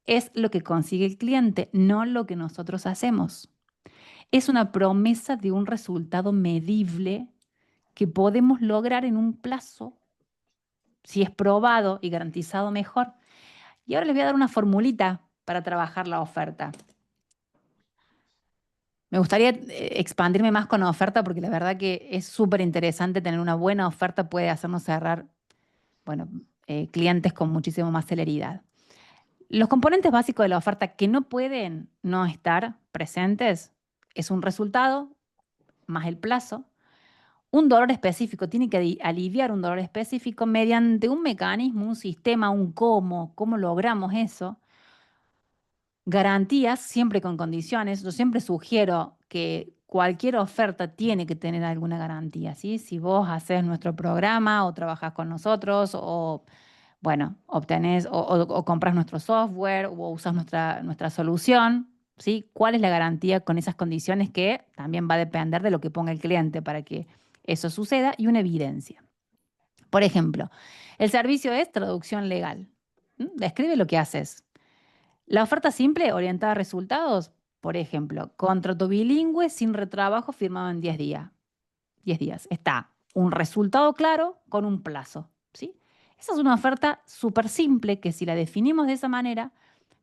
es lo que consigue el cliente, no lo que nosotros hacemos. Es una promesa de un resultado medible que podemos lograr en un plazo, si es probado y garantizado mejor. Y ahora les voy a dar una formulita para trabajar la oferta. Me gustaría expandirme más con la oferta porque la verdad que es súper interesante tener una buena oferta, puede hacernos cerrar, bueno, clientes con muchísimo más celeridad. Los componentes básicos de la oferta que no pueden no estar presentes es un resultado más el plazo, un dolor específico, tiene que aliviar un dolor específico mediante un mecanismo, un sistema, un cómo logramos eso. Garantías, siempre con condiciones. Yo siempre sugiero que cualquier oferta tiene que tener alguna garantía, ¿sí? Si vos haces nuestro programa o trabajas con nosotros o, bueno, obtenés o compras nuestro software o usas nuestra solución, ¿sí? ¿Cuál es la garantía con esas condiciones que también va a depender de lo que ponga el cliente para que eso suceda y una evidencia? Por ejemplo, el servicio es traducción legal. Describe lo que haces. La oferta simple orientada a resultados, por ejemplo, contrato bilingüe sin retrabajo firmado en 10 días. 10 días. Está un resultado claro con un plazo, ¿sí? Esa es una oferta súper simple que si la definimos de esa manera,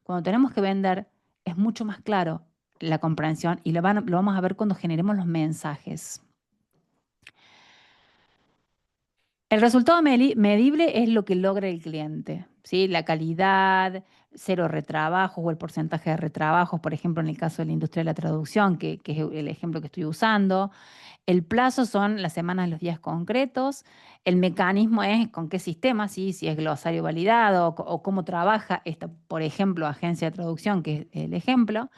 cuando tenemos que vender, es mucho más claro la comprensión y lo vamos a ver cuando generemos los mensajes. El resultado medible es lo que logra el cliente, ¿sí? La calidad, cero retrabajos o el porcentaje de retrabajos, por ejemplo, en el caso de la industria de la traducción, que es el ejemplo que estoy usando. El plazo son las semanas, los días concretos. El mecanismo es con qué sistema, ¿sí? Si es glosario validado o cómo trabaja esta, por ejemplo, agencia de traducción, que es el ejemplo.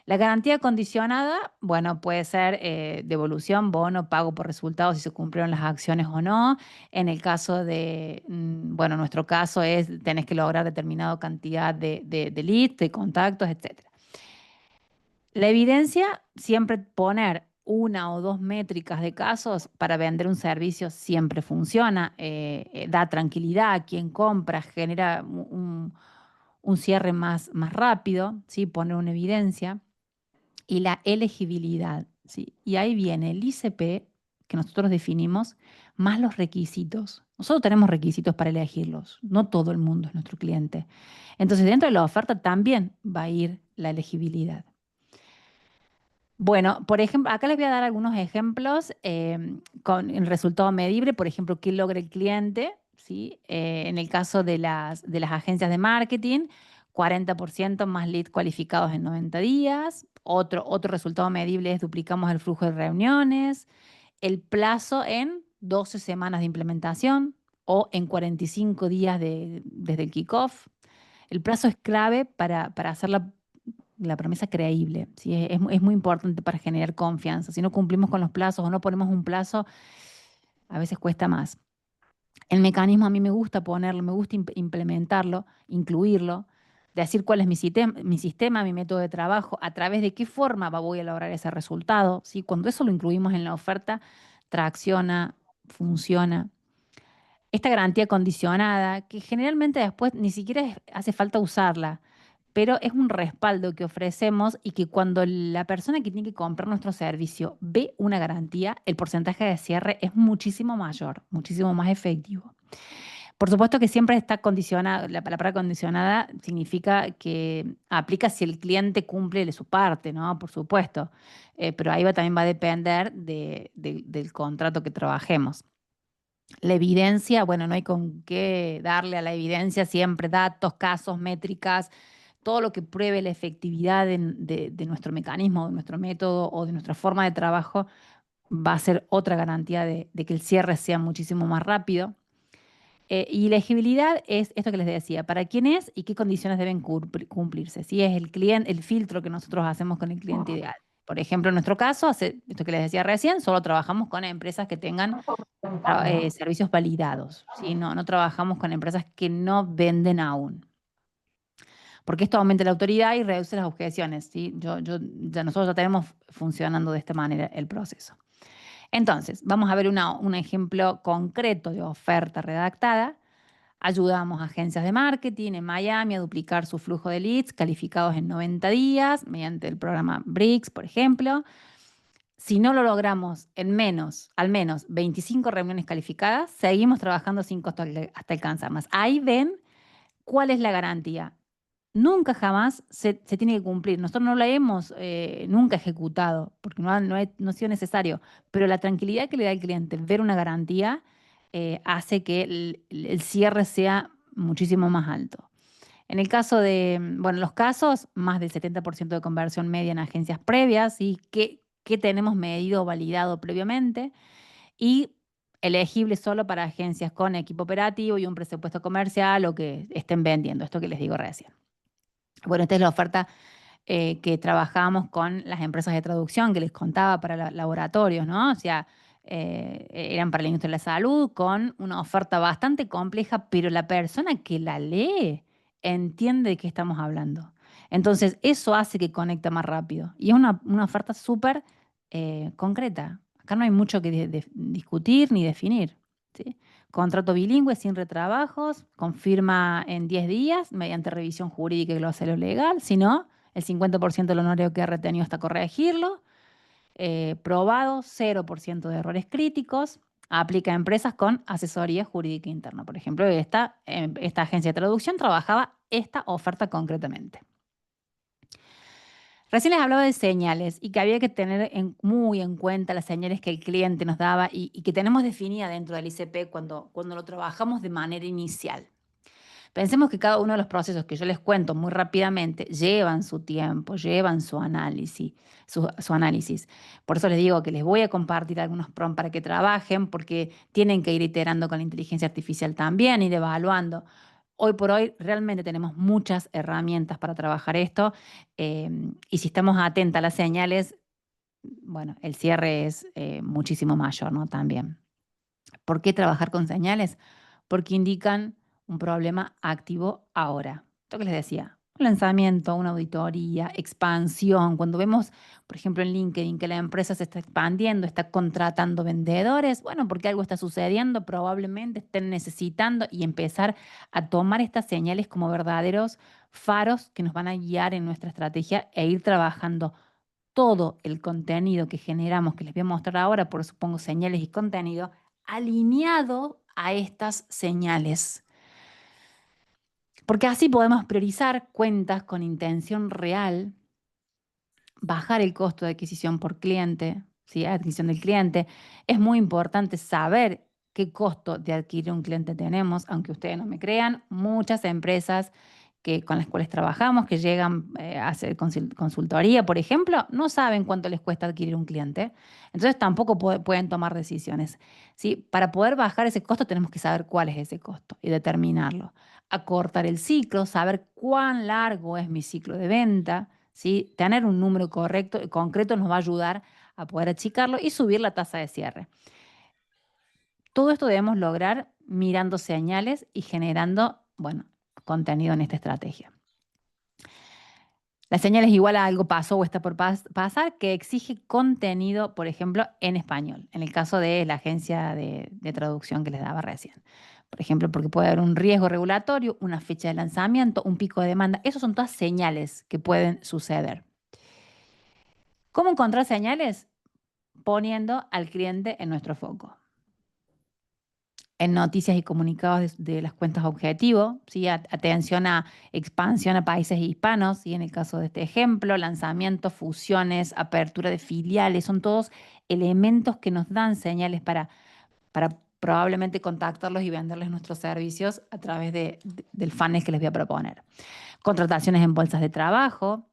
La garantía condicionada, bueno, puede ser devolución, bono, pago por resultados si se cumplieron las acciones o no. En el caso de, bueno, nuestro caso es tenés que lograr determinada cantidad de leads, de contactos, etcétera. La evidencia, siempre poner una o dos métricas de casos para vender un servicio siempre funciona, da tranquilidad a quien compra, genera un cierre más rápido, ¿sí? Poner una evidencia. Y la elegibilidad, ¿sí? Y ahí viene el ICP que nosotros definimos, más los requisitos. Nosotros tenemos requisitos para elegirlos, no todo el mundo es nuestro cliente. Entonces, dentro de la oferta también va a ir la elegibilidad. Bueno, por ejemplo, acá les voy a dar algunos ejemplos con el resultado medible, por ejemplo, qué logra el cliente, ¿sí? En el caso de las agencias de marketing, 40% más leads cualificados en 90 días. Otro resultado medible es duplicamos el flujo de reuniones, el plazo en 12 semanas de implementación o en 45 días desde el kickoff. El plazo es clave para hacer la promesa creíble, ¿sí? Es muy importante para generar confianza. Si no cumplimos con los plazos o no ponemos un plazo, a veces cuesta más. El mecanismo a mí me gusta ponerlo, me gusta implementarlo, incluirlo, decir cuál es mi sistema, mi método de trabajo, a través de qué forma voy a lograr ese resultado, ¿sí? Cuando eso lo incluimos en la oferta, tracciona, funciona. Esta garantía condicionada, que generalmente después ni siquiera hace falta usarla, pero es un respaldo que ofrecemos y que cuando la persona que tiene que comprar nuestro servicio ve una garantía, el porcentaje de cierre es muchísimo mayor, muchísimo más efectivo. Por supuesto que siempre está condicionada, la palabra condicionada significa que aplica si el cliente cumple de su parte, ¿no? Por supuesto. Pero ahí también va a depender del contrato que trabajemos. La evidencia, bueno, no hay con qué darle a la evidencia, siempre datos, casos, métricas, todo lo que pruebe la efectividad de nuestro mecanismo, de nuestro método o de nuestra forma de trabajo va a ser otra garantía de que el cierre sea muchísimo más rápido. Y la elegibilidad es esto que les decía, para quién es y qué condiciones deben cumplirse. Si es el cliente, el filtro que nosotros hacemos con el cliente ideal. Por ejemplo, en nuestro caso, esto que les decía recién, solo trabajamos con empresas que tengan servicios validados, ¿sí? No trabajamos con empresas que no venden aún, porque esto aumenta la autoridad y reduce las objeciones, ¿sí? Nosotros ya tenemos funcionando de esta manera el proceso. Entonces, vamos a ver un ejemplo concreto de oferta redactada. Ayudamos a agencias de marketing en Miami a duplicar su flujo de leads calificados en 90 días mediante el programa Bricks, por ejemplo. Si no lo logramos en al menos 25 reuniones calificadas, seguimos trabajando sin costo hasta alcanzarlas. Ahí ven cuál es la garantía. Nunca jamás se tiene que cumplir. Nosotros no la hemos nunca ejecutado porque no ha sido necesario, pero la tranquilidad que le da al cliente ver una garantía hace que el cierre sea muchísimo más alto. En el caso de, bueno, los casos, más del 70% de conversión media en agencias previas y que tenemos medido o validado previamente y elegible solo para agencias con equipo operativo y un presupuesto comercial o que estén vendiendo, esto que les digo recién. Bueno, esta es la oferta que trabajamos con las empresas de traducción que les contaba para laboratorios, ¿no? O sea, eran para la industria de la salud con una oferta bastante compleja, pero la persona que la lee entiende de qué estamos hablando. Entonces, eso hace que conecte más rápido. Y es una oferta súper concreta. Acá no hay mucho que discutir ni definir, ¿sí? Contrato bilingüe sin retrabajos, confirma en 10 días mediante revisión jurídica y glosario legal. Si no, el 50% del honorario que ha retenido hasta corregirlo. Probado, 0% de errores críticos. Aplica a empresas con asesoría jurídica interna. Por ejemplo, esta agencia de traducción trabajaba esta oferta concretamente. Recién les hablaba de señales y que había que tener muy en cuenta las señales que el cliente nos daba y que tenemos definida dentro del ICP cuando lo trabajamos de manera inicial. Pensemos que cada uno de los procesos que yo les cuento muy rápidamente llevan su tiempo, llevan su análisis, su análisis. Por eso les digo que les voy a compartir algunos prompts para que trabajen, porque tienen que ir iterando con la inteligencia artificial también, ir evaluando. Hoy por hoy realmente tenemos muchas herramientas para trabajar esto, y si estamos atentas a las señales, bueno, el cierre es muchísimo mayor, ¿no? También. ¿Por qué trabajar con señales? Porque indican un problema activo ahora. Esto que les decía, un lanzamiento, una auditoría, expansión. Cuando vemos, por ejemplo, en LinkedIn que la empresa se está expandiendo, está contratando vendedores, bueno, porque algo está sucediendo, probablemente estén necesitando y empezar a tomar estas señales como verdaderos faros que nos van a guiar en nuestra estrategia e ir trabajando todo el contenido que generamos, que les voy a mostrar ahora, por supongo señales y contenido, alineado a estas señales. Porque así podemos priorizar cuentas con intención real, bajar el costo de adquisición por cliente, ¿sí? Adquisición del cliente. Es muy importante saber qué costo de adquirir un cliente tenemos, aunque ustedes no me crean, muchas empresas con las cuales trabajamos, que llegan a hacer consultoría, por ejemplo, no saben cuánto les cuesta adquirir un cliente, entonces tampoco pueden tomar decisiones. ¿Sí? Para poder bajar ese costo tenemos que saber cuál es ese costo y determinarlo. Acortar el ciclo, saber cuán largo es mi ciclo de venta, ¿sí? Tener un número correcto y concreto nos va a ayudar a poder achicarlo y subir la tasa de cierre. Todo esto debemos lograr mirando señales y generando, bueno, contenido en esta estrategia. La señal es igual a algo pasó o está por pasar que exige contenido, por ejemplo, en español, en el caso de la agencia de traducción que les daba recién. Por ejemplo, porque puede haber un riesgo regulatorio, una fecha de lanzamiento, un pico de demanda. Esas son todas señales que pueden suceder. ¿Cómo encontrar señales? Poniendo al cliente en nuestro foco. En noticias y comunicados de las cuentas objetivo, ¿sí? Atención a expansión a países hispanos, ¿sí? En el caso de este ejemplo, lanzamientos, fusiones, apertura de filiales, son todos elementos que nos dan señales para probablemente contactarlos y venderles nuestros servicios a través del funnel que les voy a proponer. Contrataciones en bolsas de trabajo.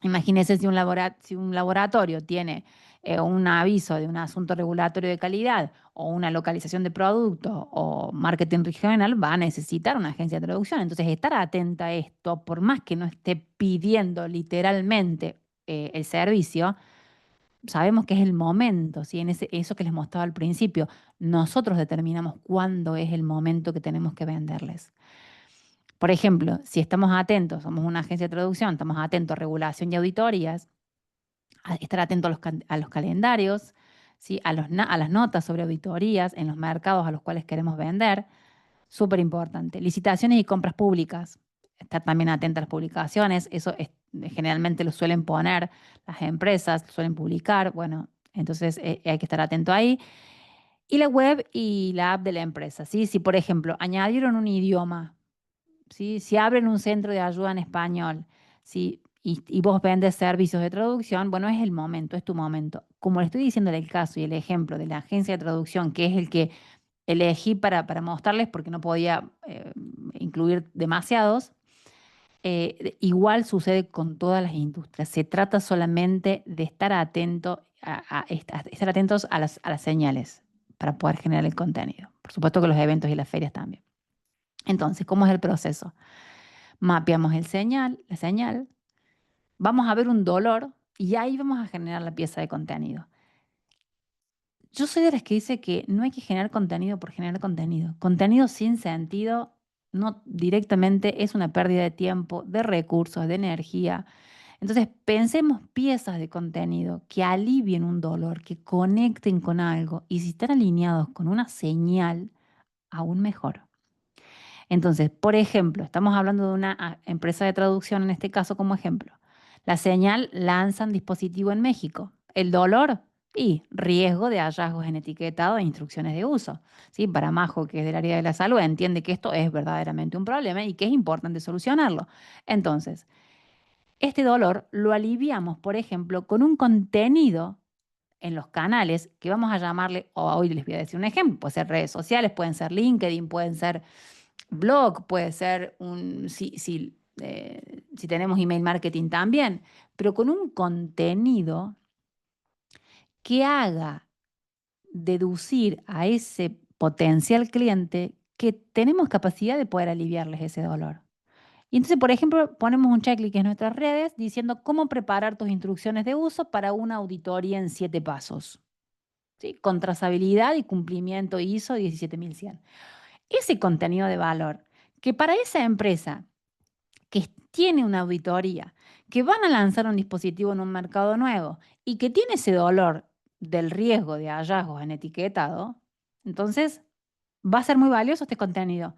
Imagínense si un laboratorio tiene un aviso de un asunto regulatorio de calidad o una localización de producto o marketing regional, va a necesitar una agencia de traducción. Entonces, estar atenta a esto, por más que no esté pidiendo literalmente el servicio, sabemos que es el momento, ¿sí? Eso que les mostraba al principio, nosotros determinamos cuándo es el momento que tenemos que venderles. Por ejemplo, si estamos atentos, somos una agencia de traducción, estamos atentos a regulación y auditorías, a estar atentos a los calendarios, ¿sí? A las notas sobre auditorías en los mercados a los cuales queremos vender, súper importante. Licitaciones y compras públicas, estar también atenta a las publicaciones, generalmente lo suelen poner las empresas, lo suelen publicar, bueno, entonces hay que estar atento ahí. Y la web y la app de la empresa, ¿sí? Si, por ejemplo, añadieron un idioma, ¿sí? Si abren un centro de ayuda en español, ¿sí? Y vos vendes servicios de traducción, bueno, es el momento, es tu momento. Como le estoy diciendo el caso y el ejemplo de la agencia de traducción, que es el que elegí para mostrarles porque no podía incluir demasiados, igual sucede con todas las industrias. Se trata solamente de estar atento estar atentos a las señales para poder generar el contenido. Por supuesto que los eventos y las ferias también. Entonces, ¿cómo es el proceso? Mapeamos la señal, vamos a ver un dolor y ahí vamos a generar la pieza de contenido. Yo soy de las que dice que no hay que generar contenido por generar contenido. Contenido sin sentido no directamente es una pérdida de tiempo, de recursos, de energía. Entonces, pensemos piezas de contenido que alivien un dolor, que conecten con algo y si están alineados con una señal, aún mejor. Entonces, por ejemplo, estamos hablando de una empresa de traducción en este caso como ejemplo. La señal lanzan dispositivo en México. El dolor y riesgo de hallazgos en etiquetado e instrucciones de uso. ¿Sí? Para Majo, que es del área de la salud, entiende que esto es verdaderamente un problema y que es importante solucionarlo. Entonces, este dolor lo aliviamos, por ejemplo, con un contenido en los canales que vamos a llamarle, o hoy les voy a decir un ejemplo, puede ser redes sociales, pueden ser LinkedIn, pueden ser blog, puede ser si tenemos email marketing también, pero con un contenido que haga deducir a ese potencial cliente que tenemos capacidad de poder aliviarles ese dolor. Y entonces, por ejemplo, ponemos un checklist en nuestras redes diciendo cómo preparar tus instrucciones de uso para una auditoría en 7 pasos. ¿Sí? Con trazabilidad y cumplimiento ISO 17100. Ese contenido de valor, que para esa empresa que tiene una auditoría, que van a lanzar un dispositivo en un mercado nuevo y que tiene ese dolor del riesgo de hallazgos en etiquetado, entonces va a ser muy valioso este contenido.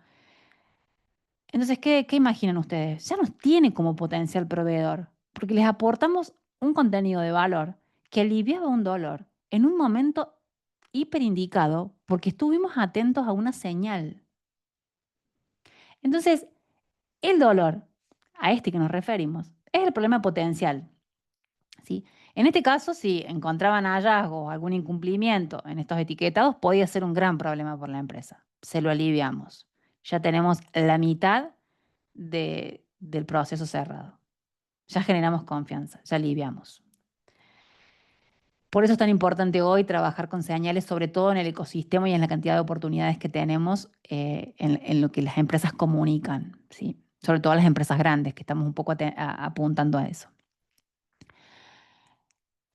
Entonces, ¿qué imaginan ustedes? Ya nos tiene como potencial proveedor, porque les aportamos un contenido de valor que aliviaba un dolor en un momento hiperindicado porque estuvimos atentos a una señal. Entonces, el dolor a este que nos referimos es el problema potencial, ¿sí? En este caso, si encontraban hallazgos o algún incumplimiento en estos etiquetados, podía ser un gran problema por la empresa. Se lo aliviamos. Ya tenemos la mitad del proceso cerrado. Ya generamos confianza, ya aliviamos. Por eso es tan importante hoy trabajar con señales, sobre todo en el ecosistema y en la cantidad de oportunidades que tenemos en lo que las empresas comunican, ¿sí? Sobre todo las empresas grandes, que estamos un poco apuntando a eso.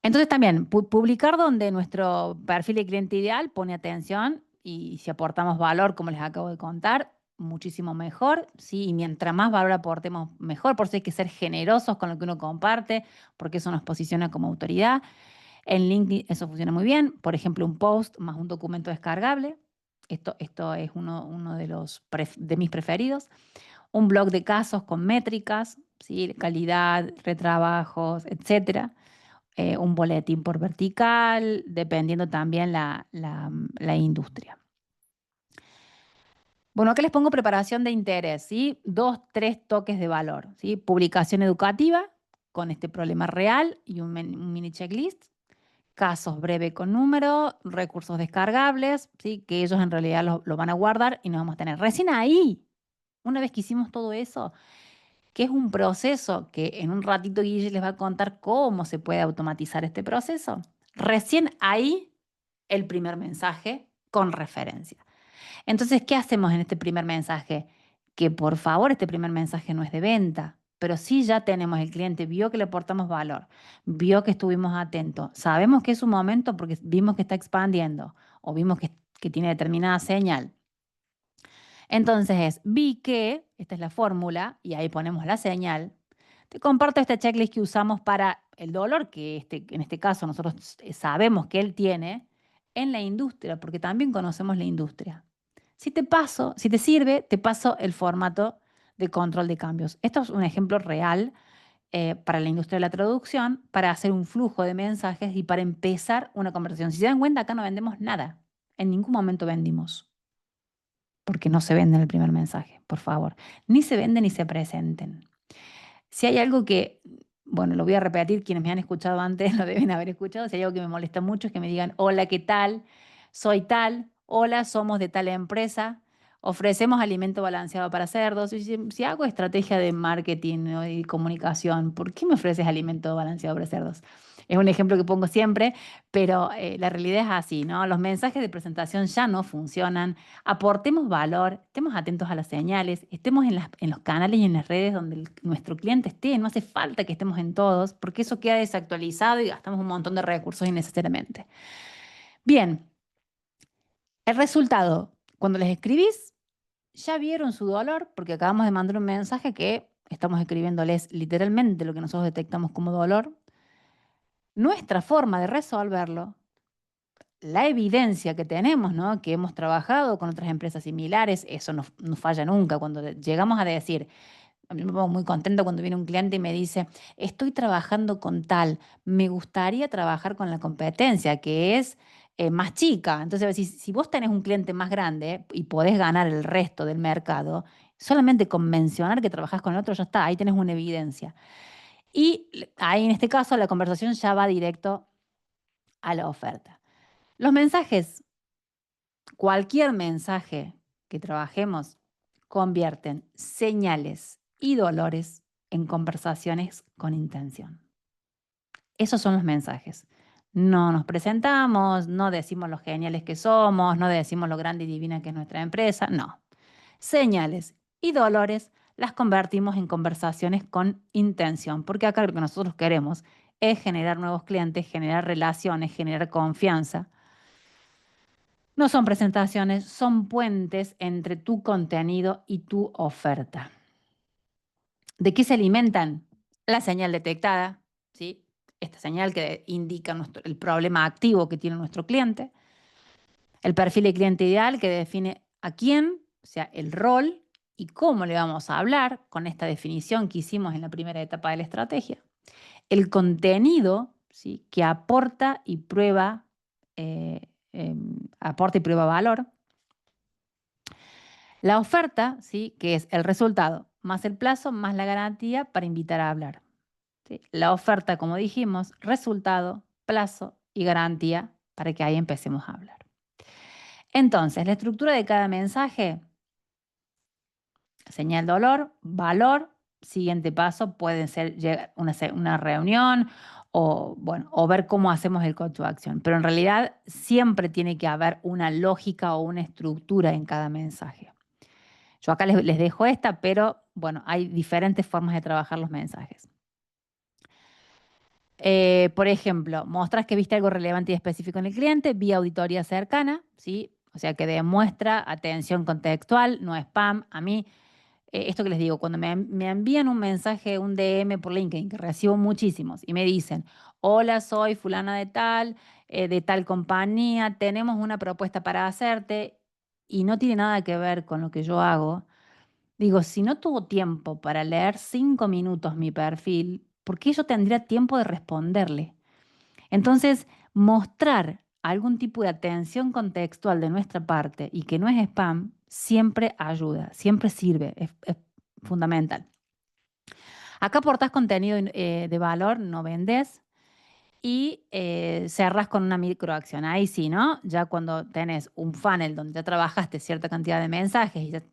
Entonces también, publicar donde nuestro perfil de cliente ideal pone atención y si aportamos valor, como les acabo de contar, muchísimo mejor, ¿sí? Y mientras más valor aportemos, mejor. Por eso hay que ser generosos con lo que uno comparte, porque eso nos posiciona como autoridad. En LinkedIn eso funciona muy bien. Por ejemplo, un post más un documento descargable. Esto es uno de mis preferidos. Un blog de casos con métricas, ¿sí? Calidad, retrabajos, etcétera. Un boletín por vertical, dependiendo también la industria. Bueno, acá les pongo preparación de interés, ¿sí? 2, 3 toques de valor, ¿sí? Publicación educativa con este problema real y un mini checklist. Casos breve con número, recursos descargables, ¿sí? Que ellos en realidad lo van a guardar y nos vamos a tener. Recién ahí, una vez que hicimos todo eso, que es un proceso que en un ratito Guille les va a contar cómo se puede automatizar este proceso. Recién ahí el primer mensaje con referencia. Entonces, ¿qué hacemos en este primer mensaje? Que por favor este primer mensaje no es de venta, pero sí ya tenemos, el cliente vio que le aportamos valor, vio que estuvimos atentos, sabemos que es un momento porque vimos que está expandiendo o vimos que tiene determinada señal. Entonces vi que, esta es la fórmula, y ahí ponemos la señal. Te comparto este checklist que usamos para el dolor, que en este caso nosotros sabemos que él tiene en la industria, porque también conocemos la industria. Si te sirve, te paso el formato de control de cambios. Esto es un ejemplo real para la industria de la traducción, para hacer un flujo de mensajes y para empezar una conversación. Si se dan cuenta, acá no vendemos nada. En ningún momento vendimos porque no se vende en el primer mensaje, por favor. Ni se venden ni se presenten. Si hay algo que, bueno, lo voy a repetir, quienes me han escuchado antes lo deben haber escuchado, si hay algo que me molesta mucho es que me digan, hola, ¿qué tal? Soy tal, hola, somos de tal empresa, ofrecemos alimento balanceado para cerdos. Y si hago estrategia de marketing, ¿no? Y comunicación, ¿por qué me ofreces alimento balanceado para cerdos? Es un ejemplo que pongo siempre, pero la realidad es así, ¿no? Los mensajes de presentación ya no funcionan. Aportemos valor, estemos atentos a las señales, estemos en los canales y en las redes donde nuestro cliente esté. No hace falta que estemos en todos, porque eso queda desactualizado y gastamos un montón de recursos innecesariamente. Bien, el resultado, cuando les escribís, ya vieron su dolor, porque acabamos de mandar un mensaje que estamos escribiéndoles literalmente lo que nosotros detectamos como dolor. Nuestra forma de resolverlo, la evidencia que tenemos, ¿no? Que hemos trabajado con otras empresas similares, eso no falla nunca. Cuando llegamos a decir, a mí me pongo muy contento cuando viene un cliente y me dice, estoy trabajando con tal, me gustaría trabajar con la competencia, que es más chica. Entonces, si vos tenés un cliente más grande y podés ganar el resto del mercado, solamente con mencionar que trabajás con el otro, ya está, ahí tenés una evidencia. Y ahí en este caso la conversación ya va directo a la oferta. Los mensajes, cualquier mensaje que trabajemos, convierten señales y dolores en conversaciones con intención. Esos son los mensajes. No nos presentamos, no decimos lo geniales que somos, no decimos lo grande y divina que es nuestra empresa, no. Señales y dolores las convertimos en conversaciones con intención, porque acá lo que nosotros queremos es generar nuevos clientes, generar relaciones, generar confianza. No son presentaciones, son puentes entre tu contenido y tu oferta. ¿De qué se alimentan? La señal detectada, ¿sí? Esta señal que indica el problema activo que tiene nuestro cliente. El perfil de cliente ideal que define a quién, o sea, el rol y cómo le vamos a hablar con esta definición que hicimos en la primera etapa de la estrategia. El contenido, ¿sí? Que aporta y prueba, aporta y prueba valor. La oferta, ¿sí? Que es el resultado más el plazo más la garantía para invitar a hablar. ¿Sí? La oferta, como dijimos, resultado, plazo y garantía para que ahí empecemos a hablar. Entonces, la estructura de cada mensaje, señal dolor, valor, siguiente paso puede ser una reunión o, bueno, o ver cómo hacemos el call to action. Pero en realidad siempre tiene que haber una lógica o una estructura en cada mensaje. Yo acá les dejo esta, pero bueno, hay diferentes formas de trabajar los mensajes. Por ejemplo, mostras que viste algo relevante y específico en el cliente vía auditoría cercana, ¿sí? O sea, que demuestra atención contextual, no spam. A mí, esto que les digo, cuando me envían un mensaje, un DM por LinkedIn, que recibo muchísimos, y me dicen, hola, soy fulana de tal compañía, tenemos una propuesta para hacerte, y no tiene nada que ver con lo que yo hago. Digo, si no tuvo tiempo para leer 5 minutos mi perfil, ¿por qué yo tendría tiempo de responderle? Entonces, mostrar algún tipo de atención contextual de nuestra parte y que no es spam, siempre ayuda, siempre sirve, es fundamental. Acá aportás contenido de valor, no vendes, y cerrás con una microacción. Ahí sí, ¿no? Ya cuando tenés un funnel donde ya trabajaste cierta cantidad de mensajes y ya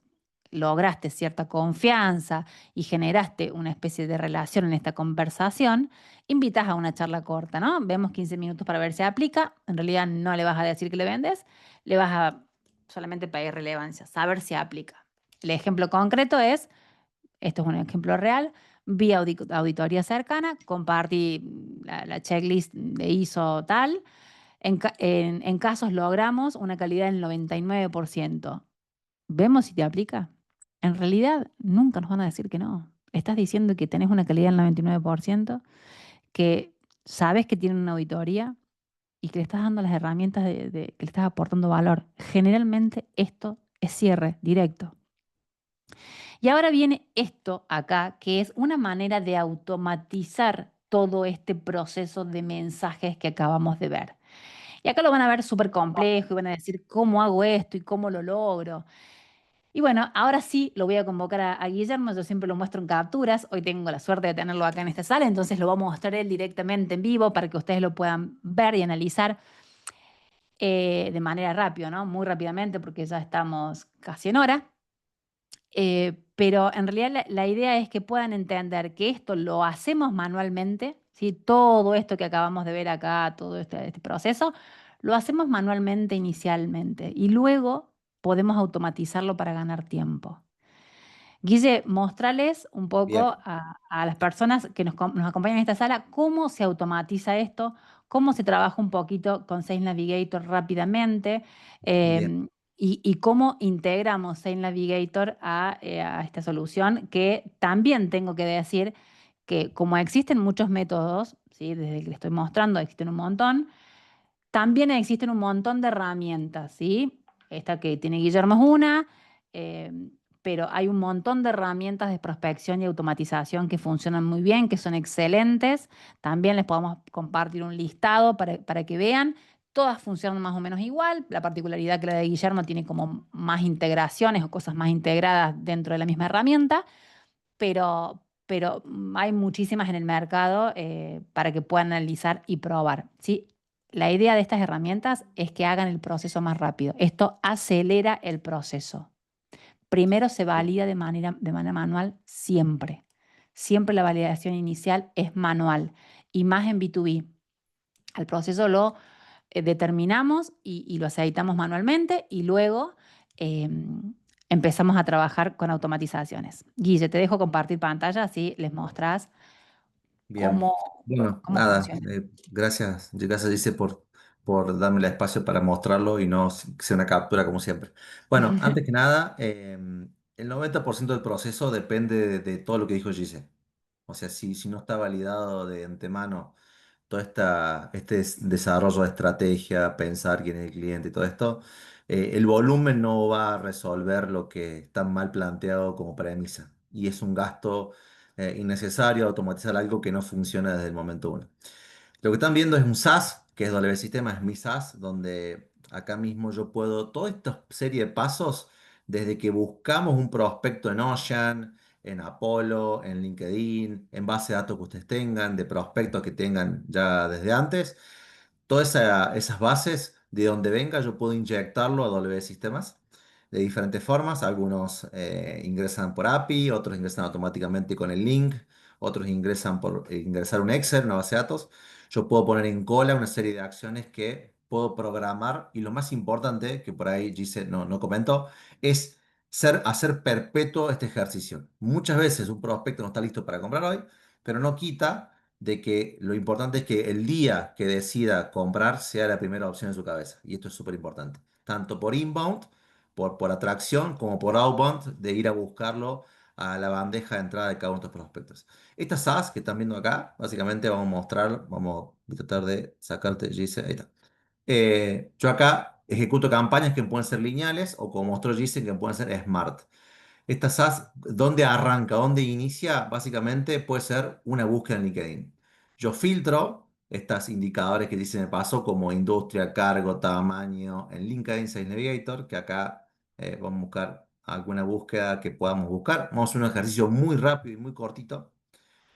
lograste cierta confianza y generaste una especie de relación en esta conversación, invitas a una charla corta, ¿no? Vemos 15 minutos para ver si aplica. En realidad no le vas a decir que le vendes, le vas a solamente pedir relevancia, saber si aplica. El ejemplo concreto es, esto es un ejemplo real, vía auditoría cercana, compartí la checklist de ISO tal. En casos logramos una calidad del 99%. ¿Vemos si te aplica? En realidad, nunca nos van a decir que no. Estás diciendo que tenés una calidad del 99%, que sabes que tienen una auditoría y que le estás dando las herramientas que le estás aportando valor. Generalmente esto es cierre directo. Y ahora viene esto acá, que es una manera de automatizar todo este proceso de mensajes que acabamos de ver. Y acá lo van a ver súper complejo y van a decir, ¿cómo hago esto y cómo lo logro? Y bueno, ahora sí lo voy a convocar a Guillermo, yo siempre lo muestro en capturas, hoy tengo la suerte de tenerlo acá en esta sala, entonces lo vamos a mostrar él directamente en vivo para que ustedes lo puedan ver y analizar de manera rápida, ¿no? Muy rápidamente porque ya estamos casi en hora. Pero en realidad la idea es que puedan entender que esto lo hacemos manualmente, ¿sí? Todo esto que acabamos de ver acá, todo este proceso, lo hacemos manualmente inicialmente y luego podemos automatizarlo para ganar tiempo. Guille, mostrales un Bien, poco a las personas que nos acompañan en esta sala cómo se automatiza esto, cómo se trabaja un poquito con Sales Navigator rápidamente bien, y cómo integramos Sales Navigator a esta solución, que también tengo que decir que como existen muchos métodos, ¿sí? Desde que le estoy mostrando existen un montón, también existen un montón de herramientas, ¿sí? Esta que tiene Guillermo es una, eh, pero hay un montón de herramientas de prospección y automatización que funcionan muy bien, que son excelentes. También les podemos compartir un listado para que vean. Todas funcionan más o menos igual. La particularidad que la de Guillermo tiene como más integraciones o cosas más integradas dentro de la misma herramienta, pero pero hay muchísimas en el mercado para que puedan analizar y probar, ¿sí? La idea de estas herramientas es que hagan el proceso más rápido. Esto acelera el proceso. Primero se valida de manera manual siempre. Siempre la validación inicial es manual y más en B2B. Al proceso lo determinamos y lo aceitamos manualmente y luego eh, empezamos a trabajar con automatizaciones. Guille, te dejo compartir pantalla, así les mostrás Bien, cómo, bueno, cómo nada, funciona. gracias dice por darme el espacio para mostrarlo y no sea una captura como siempre. Bueno, antes que nada, el 90% del proceso depende de todo lo que dijo Gise. O sea, si no está validado de antemano todo desarrollo de estrategia, pensar quién es el cliente y todo esto, el volumen no va a resolver lo que está mal planteado como premisa. Y es un gasto innecesario automatizar algo que no funciona desde el momento uno. Lo que están viendo es un SaaS, que es W Sistema, es mi SaaS, donde acá mismo yo puedo, toda esta serie de pasos, desde que buscamos un prospecto en Ocean, en Apollo, en LinkedIn, en base de datos que ustedes tengan, de prospectos que tengan ya desde antes, todas esas bases, de donde venga, yo puedo inyectarlo a W Sistemas de diferentes formas. Algunos ingresan por API, otros ingresan automáticamente con el link, otros ingresan por ingresar un Excel, una base de datos. Yo puedo poner en cola una serie de acciones que puedo programar y lo más importante, que por ahí Gise no comentó, es hacer perpetuo este ejercicio. Muchas veces un prospecto no está listo para comprar hoy, pero no quita de que lo importante es que el día que decida comprar sea la primera opción en su cabeza. Y esto es súper importante, tanto por inbound, por atracción, como por outbound, de ir a buscarlo a la bandeja de entrada de cada uno de estos prospectos. Estas SaaS que están viendo acá, básicamente vamos a mostrar, vamos a tratar de sacarte, Gise, ahí está. Yo acá ejecuto campañas que pueden ser lineales o como mostró Gise, que pueden ser smart. Esta SaaS, ¿dónde arranca? ¿Dónde inicia? Básicamente puede ser una búsqueda en LinkedIn. Yo filtro estos indicadores que dicen de paso como industria, cargo, tamaño en LinkedIn Sales Navigator, que acá vamos a buscar alguna búsqueda que podamos buscar. Vamos a hacer un ejercicio muy rápido y muy cortito.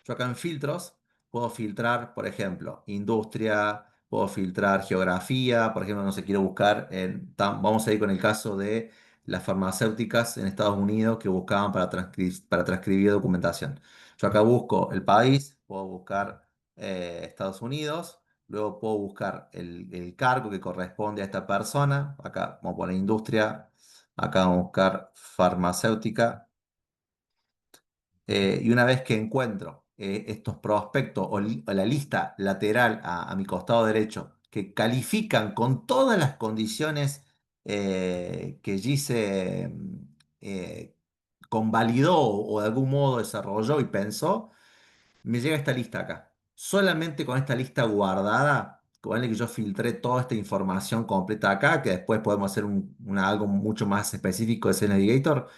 Yo acá en filtros puedo filtrar, por ejemplo, industria, puedo filtrar geografía, por ejemplo, no sé, quiero buscar, vamos a ir con el caso de las farmacéuticas en Estados Unidos que buscaban para transcribir documentación. Yo acá busco el país, puedo buscar Estados Unidos, luego puedo buscar el cargo que corresponde a esta persona, acá vamos a poner industria, acá vamos a buscar farmacéutica. Y una vez que encuentro estos prospectos o la lista lateral a mi costado derecho que califican con todas las condiciones que Gise eh, convalidó o de algún modo desarrolló y pensó, me llega esta lista acá. Solamente con esta lista guardada, con el que yo filtré toda esta información completa acá, que después podemos hacer algo mucho más específico de Sales Navigator.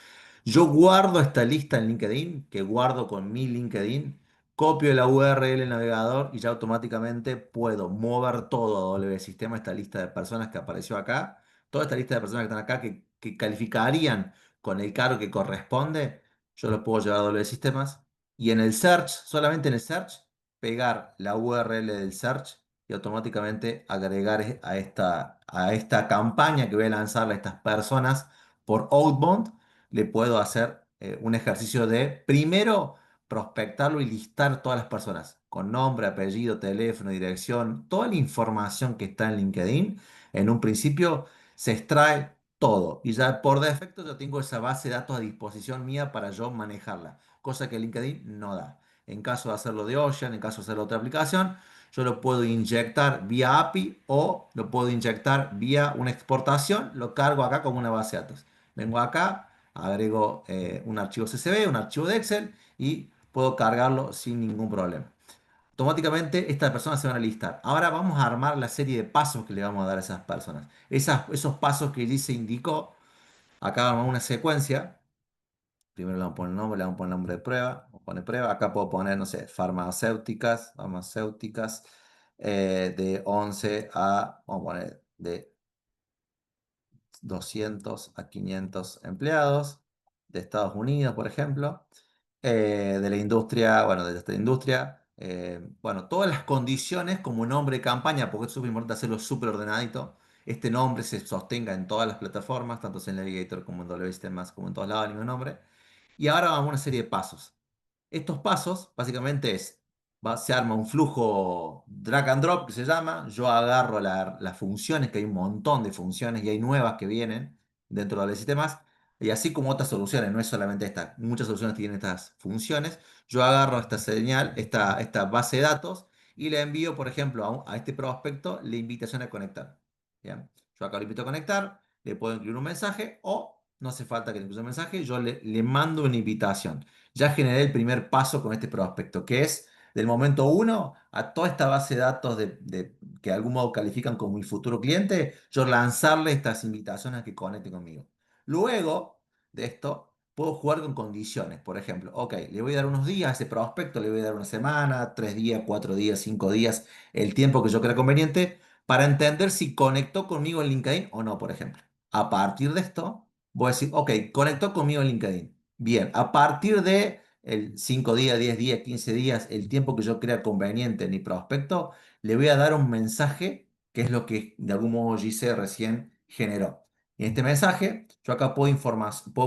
Yo guardo esta lista en LinkedIn, que guardo con mi LinkedIn, copio la URL del navegador y ya automáticamente puedo mover todo a W Sistema, esta lista de personas que apareció acá, toda esta lista de personas que están acá que calificarían con el cargo que corresponde, yo lo puedo llevar a W Sistemas y en el search, solamente en el search, pegar la URL del search y automáticamente agregar a esta campaña que voy a lanzarle a estas personas por outbound le puedo hacer un ejercicio de primero prospectarlo y listar todas las personas con nombre, apellido, teléfono, dirección, toda la información que está en LinkedIn. En un principio se extrae todo y ya por defecto yo tengo esa base de datos a disposición mía para yo manejarla, cosa que LinkedIn no da. En caso de hacerlo de Ocean, en caso de hacerlo de otra aplicación, yo lo puedo inyectar vía API o lo puedo inyectar vía una exportación, lo cargo acá como una base de datos. Vengo acá, agrego un archivo CSV, un archivo de Excel y puedo cargarlo sin ningún problema. Automáticamente estas personas se van a listar. Ahora vamos a armar la serie de pasos que le vamos a dar a esas personas. Esos pasos que se indicó, acá vamos a una secuencia. Primero le vamos a poner el nombre, le vamos a poner el nombre de prueba. Vamos a poner prueba. Acá puedo poner, no sé, farmacéuticas, de 11 vamos a poner de 200 a 500 empleados de Estados Unidos, por ejemplo. de la industria, bueno, de esta industria. Bueno, todas las condiciones como nombre de campaña, porque es súper importante hacerlo súper ordenadito. Este nombre se sostenga en todas las plataformas, tanto en Navigator como en WSiteMask, como en todos lados, el mismo nombre. Y ahora vamos a una serie de pasos. Estos pasos básicamente se arma un flujo drag and drop que se llama. Yo agarro las funciones, que hay un montón de funciones y hay nuevas que vienen dentro de los sistemas. Y así como otras soluciones, no es solamente esta, muchas soluciones tienen estas funciones. Yo agarro esta señal, esta base de datos y le envío, por ejemplo, a este prospecto la invitación a conectar. ¿Bien? Yo acá lo invito a conectar, le puedo incluir un mensaje o no hace falta que le incluya un mensaje, yo le mando una invitación. Ya generé el primer paso con este prospecto, que es del momento uno a toda esta base de datos que de algún modo califican como mi futuro cliente, yo lanzarle estas invitaciones a que conecte conmigo. Luego de esto, puedo jugar con condiciones. Por ejemplo, ok, le voy a dar unos días a ese prospecto, le voy a dar una semana, 3 días, 4 días, 5 días, el tiempo que yo crea conveniente para entender si conectó conmigo en LinkedIn o no, por ejemplo. A partir de esto, voy a decir, ok, conectó conmigo en LinkedIn. Bien, a partir de el 5 días, 10 días, 15 días, el tiempo que yo crea conveniente en mi prospecto, le voy a dar un mensaje que es lo que de algún modo Gise recién generó. En este mensaje, yo acá puedo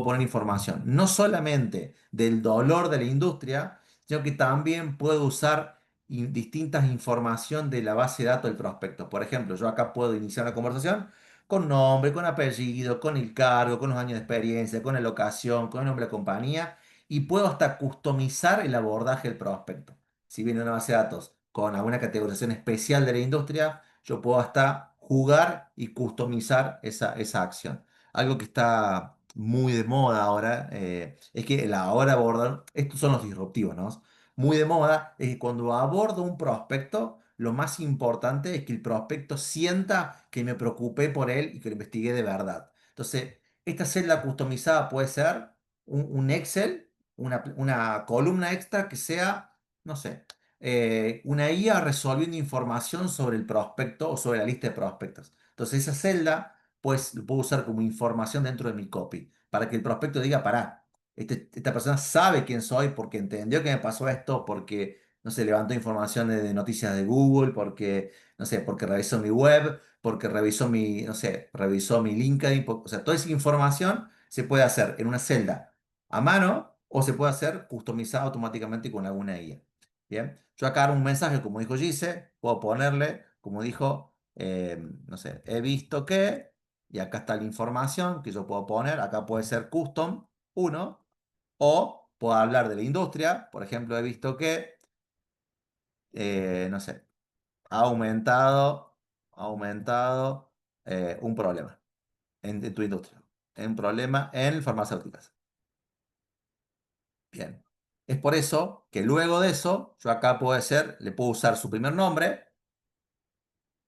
poner información, no solamente del dolor de la industria, sino que también puedo usar distintas información de la base de datos del prospecto. Por ejemplo, yo acá puedo iniciar una conversación con nombre, con apellido, con el cargo, con los años de experiencia, con la locación, con el nombre de la compañía y puedo hasta customizar el abordaje del prospecto. Si viene una base de datos con alguna categorización especial de la industria, yo puedo hasta jugar y customizar esa acción. Algo que está muy de moda ahora es que la hora de abordar, estos son los disruptivos, ¿no? Muy de moda es que cuando abordo un prospecto, lo más importante es que el prospecto sienta que me preocupé por él y que lo investigué de verdad. Entonces, esta celda customizada puede ser un Excel, una columna extra que sea, no sé, una IA resolviendo información sobre el prospecto o sobre la lista de prospectos. Entonces, esa celda, pues, lo puedo usar como información dentro de mi copy, para que el prospecto diga, pará, esta persona sabe quién soy porque entendió que me pasó esto, porque, no sé, levantó información de noticias de Google, porque, no sé, porque revisó mi web, porque revisó mi, no sé, revisó mi LinkedIn, o sea, toda esa información se puede hacer en una celda a mano o se puede hacer customizado automáticamente con alguna IA. Bien, yo acá hago un mensaje, como dijo Gise, puedo ponerle, como dijo, no sé, he visto que, y acá está la información que yo puedo poner, acá puede ser custom uno o puedo hablar de la industria, por ejemplo, he visto que, no sé, ha aumentado un problema en tu industria, un problema en farmacéuticas. Bien. Es por eso que luego de eso, yo acá le puedo usar su primer nombre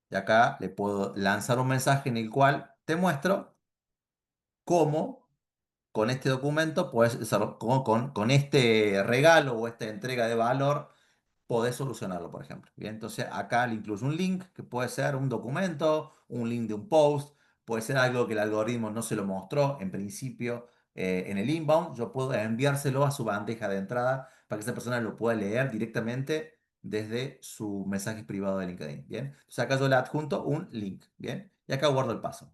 y acá le puedo lanzar un mensaje en el cual te muestro cómo con este documento puedes, con este regalo o esta entrega de valor podés solucionarlo, por ejemplo. Bien, entonces acá le incluyo un link que puede ser un documento, un link de un post, puede ser algo que el algoritmo no se lo mostró en principio en el inbound. Yo puedo enviárselo a su bandeja de entrada para que esa persona lo pueda leer directamente desde su mensaje privado de LinkedIn. Bien, entonces acá yo le adjunto un link. Bien, y acá guardo el paso.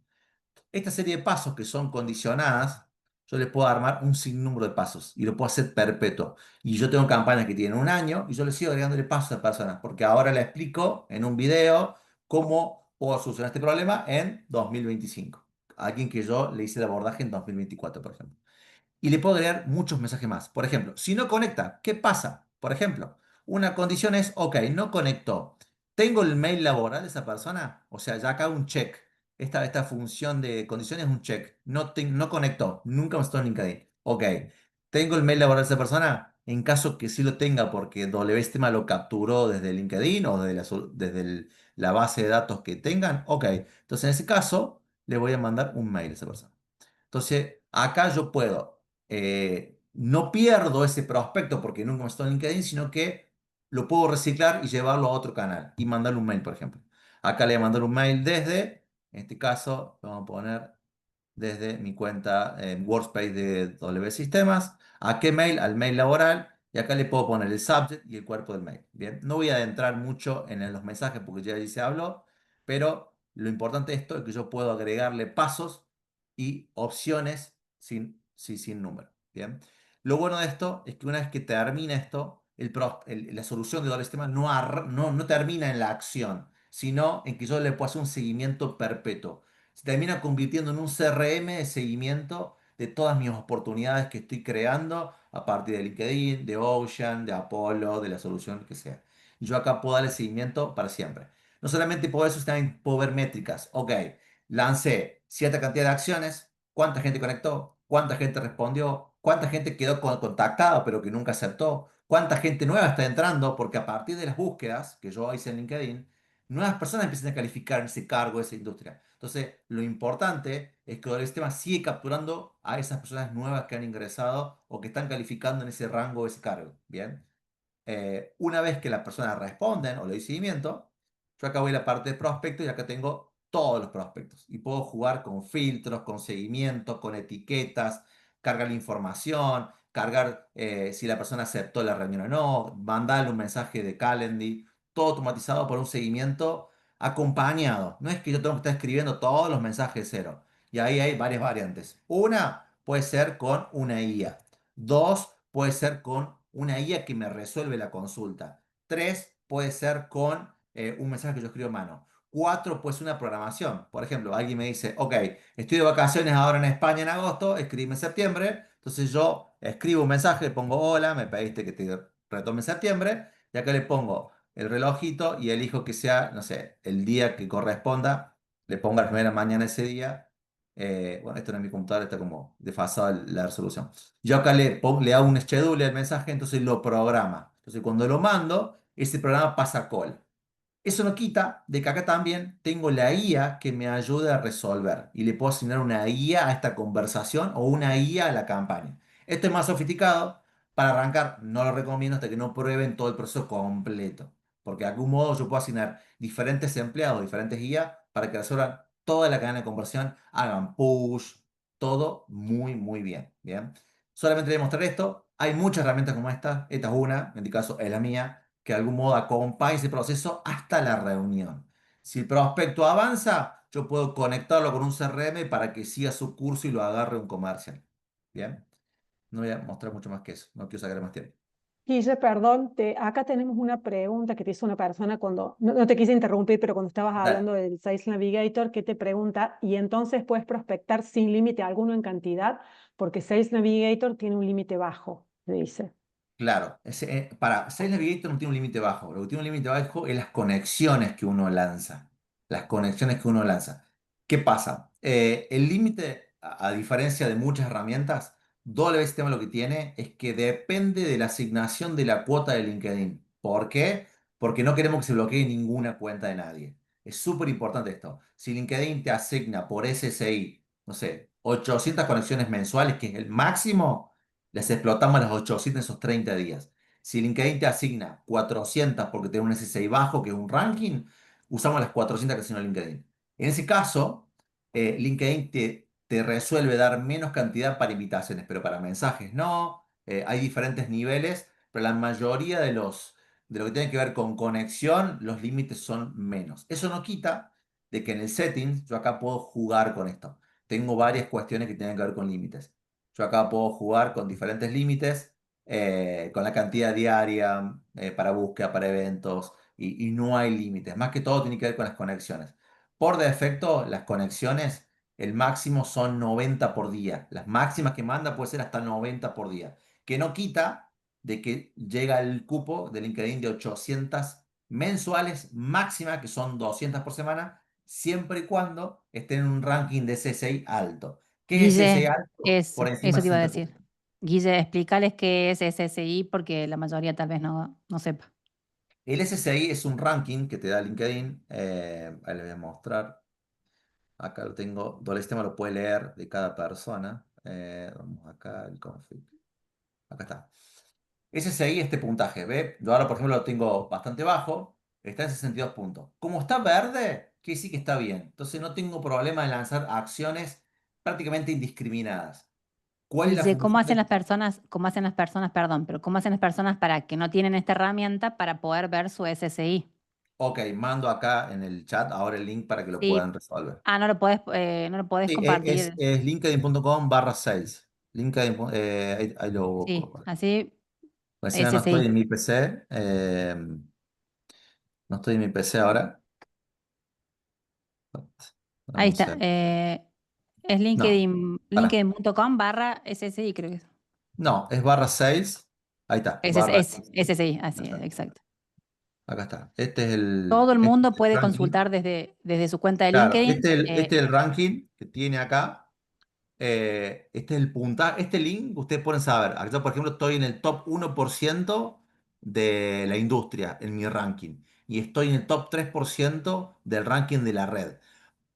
Esta serie de pasos que son condicionadas, yo les puedo armar un sinnúmero de pasos y lo puedo hacer perpetuo. Y yo tengo campañas que tienen un año y yo les sigo agregándole pasos a personas, porque ahora le explico en un video cómo puedo solucionar este problema en 2025. A alguien que yo le hice el abordaje en 2024, por ejemplo y le puedo agregar muchos mensajes más. Por ejemplo, si no conecta, ¿qué pasa? Por ejemplo, una condición es, ok, no conectó. ¿Tengo el mail laboral de esa persona? O sea, ya acá un check. Esta función de condiciones es un check. No conectó. Nunca me en LinkedIn. Ok. ¿Tengo el mail laboral de esa persona? En caso que sí lo tenga porque WSTEMA lo capturó desde LinkedIn o desde la base de datos que tengan. Ok. Entonces, en ese caso, le voy a mandar un mail a esa persona. Entonces, acá yo puedo, no pierdo ese prospecto porque nunca me estoy en LinkedIn, sino que lo puedo reciclar y llevarlo a otro canal y mandarle un mail, por ejemplo. Acá le voy a mandar un mail desde, en este caso, vamos a poner desde mi cuenta en Workspace de W Sistemas. ¿A qué mail? Al mail laboral. Y acá le puedo poner el subject y el cuerpo del mail. Bien, no voy a adentrar mucho en los mensajes porque ya ahí se habló, pero lo importante de esto es que yo puedo agregarle pasos y opciones sin número. Bien, lo bueno de esto es que una vez que termina esto, la solución de doble sistema no termina en la acción, sino en que yo le puedo hacer un seguimiento perpetuo. Se termina convirtiendo en un CRM de seguimiento de todas mis oportunidades que estoy creando a partir de LinkedIn, de Ocean, de Apollo, de la solución que sea. Y yo acá puedo darle seguimiento para siempre. No solamente puedo eso, también puedo ver métricas. Ok, lancé cierta cantidad de acciones, cuánta gente conectó, cuánta gente respondió, cuánta gente quedó contactada pero que nunca aceptó, cuánta gente nueva está entrando, porque a partir de las búsquedas que yo hice en LinkedIn, nuevas personas empiezan a calificar en ese cargo, esa industria. Entonces, lo importante es que el sistema sigue capturando a esas personas nuevas que han ingresado o que están calificando en ese rango, ese cargo. Bien. Una vez que las personas responden o le doy seguimiento, yo acá voy a la parte de prospectos y acá tengo todos los prospectos. Y puedo jugar con filtros, con seguimiento, con etiquetas, cargar la información, cargar si la persona aceptó la reunión o no, mandarle un mensaje de Calendly, todo automatizado por un seguimiento acompañado. No es que yo tengo que estar escribiendo todos los mensajes de cero. Y ahí hay varias variantes. Una puede ser con una IA. Dos, puede ser con una IA que me resuelve la consulta. Tres, puede ser con un mensaje que yo escribo a mano. Cuatro, puede ser una programación. Por ejemplo, alguien me dice, ok, estoy de vacaciones ahora en España en agosto, escribime en septiembre. Entonces yo escribo un mensaje, le pongo hola, me pediste que te retome en septiembre. Y acá le pongo el relojito y elijo que sea, no sé, el día que corresponda. Le pongo a las 9 de la mañana ese día. Bueno, esto no es mi computadora, está como desfasada la resolución. Yo acá le hago un schedule al mensaje, entonces lo programa. Entonces cuando lo mando, ese programa pasa a call. Eso no quita de que acá también tengo la IA que me ayuda a resolver y le puedo asignar una IA a esta conversación o una IA a la campaña. Esto es más sofisticado. Para arrancar, no lo recomiendo hasta que no prueben todo el proceso completo, porque de algún modo yo puedo asignar diferentes empleados, diferentes IA para que resuelvan toda la cadena de conversión, hagan push, todo muy, muy bien. Bien. Solamente voy a mostrar esto. Hay muchas herramientas como esta es una, en mi caso es la mía que de algún modo acompañe ese proceso hasta la reunión. Si el prospecto avanza, yo puedo conectarlo con un CRM para que siga su curso y lo agarre un comercial. Bien, no voy a mostrar mucho más que eso, no quiero sacar más tiempo. Guille, perdón, acá tenemos una pregunta que te hizo una persona cuando, no te quise interrumpir, pero cuando estabas Dale. hablando del Sales Navigator, que te pregunta, y entonces puedes prospectar sin límite alguno en cantidad, porque Sales Navigator tiene un límite bajo, le dice. Claro, para Sales Navigator no tiene un límite bajo. Lo que tiene un límite bajo es las conexiones que uno lanza. Las conexiones que uno lanza. ¿Qué pasa? El límite, a diferencia de muchas herramientas, W Sistema lo que tiene es que depende de la asignación de la cuota de LinkedIn. ¿Por qué? Porque no queremos que se bloquee ninguna cuenta de nadie. Es súper importante esto. Si LinkedIn te asigna por SSI, no sé, 800 conexiones mensuales, que es el máximo, les explotamos las 800 en esos 30 días. Si LinkedIn te asigna 400 porque tiene un SSI bajo, que es un ranking, usamos las 400 que asignó LinkedIn. En ese caso, LinkedIn te resuelve dar menos cantidad para invitaciones, pero para mensajes no. Hay diferentes niveles, pero la mayoría de lo que tiene que ver con conexión, los límites son menos. Eso no quita de que en el settings yo acá puedo jugar con esto. Tengo varias cuestiones que tienen que ver con límites. Yo acá puedo jugar con diferentes límites, con la cantidad diaria, para búsqueda, para eventos, y no hay límites. Más que todo tiene que ver con las conexiones. Por defecto, las conexiones, el máximo son 90 por día. Las máximas que manda puede ser hasta 90 por día. Que no quita de que llega el cupo de LinkedIn de 800 mensuales máxima, que son 200 por semana, siempre y cuando estén en un ranking de CSI alto. ¿Qué es CSI Guille, alto? Por encima eso de te iba a 50. decir. Guille, explícales qué es SSI porque la mayoría tal vez no sepa. El SSI es un ranking que te da LinkedIn. Ahí les voy a mostrar. Acá lo tengo. Todo sistema lo puede leer de cada persona. Vamos acá, el config. Acá está. SSI, este puntaje. ¿Ve? Yo ahora, por ejemplo, lo tengo bastante bajo. Está en 62 puntos. Como está verde, quiere decir que está bien. Entonces no tengo problema de lanzar acciones prácticamente indiscriminadas. ¿Cuál es la Guille, función de perdón, pero cómo hacen las personas para que no tienen esta herramienta para poder ver su SSI? Ok, mando acá en el chat ahora el link para que lo Sí. puedan resolver. Ah, no lo podés Sí, compartir. es linkedin.com/sales. LinkedIn, ahí lo Sí, coloco. así, Encima no estoy SSI. en mi PC. No estoy en mi PC ahora. Dame Ahí un está. seg- Es No, para. linkedin.com/SSI, creo que es. No, es /sales. Ahí está, barra. SSI, así, Ahí está. exacto. Acá está. Este Todo el este mundo es el puede ranking. consultar desde su cuenta de Claro, LinkedIn. este es el ranking que tiene acá. Este es el puntaje. Este link, ustedes pueden saber. Yo, por ejemplo, estoy en el top 1% de la industria en mi ranking. Y estoy en el top 3% del ranking de la red.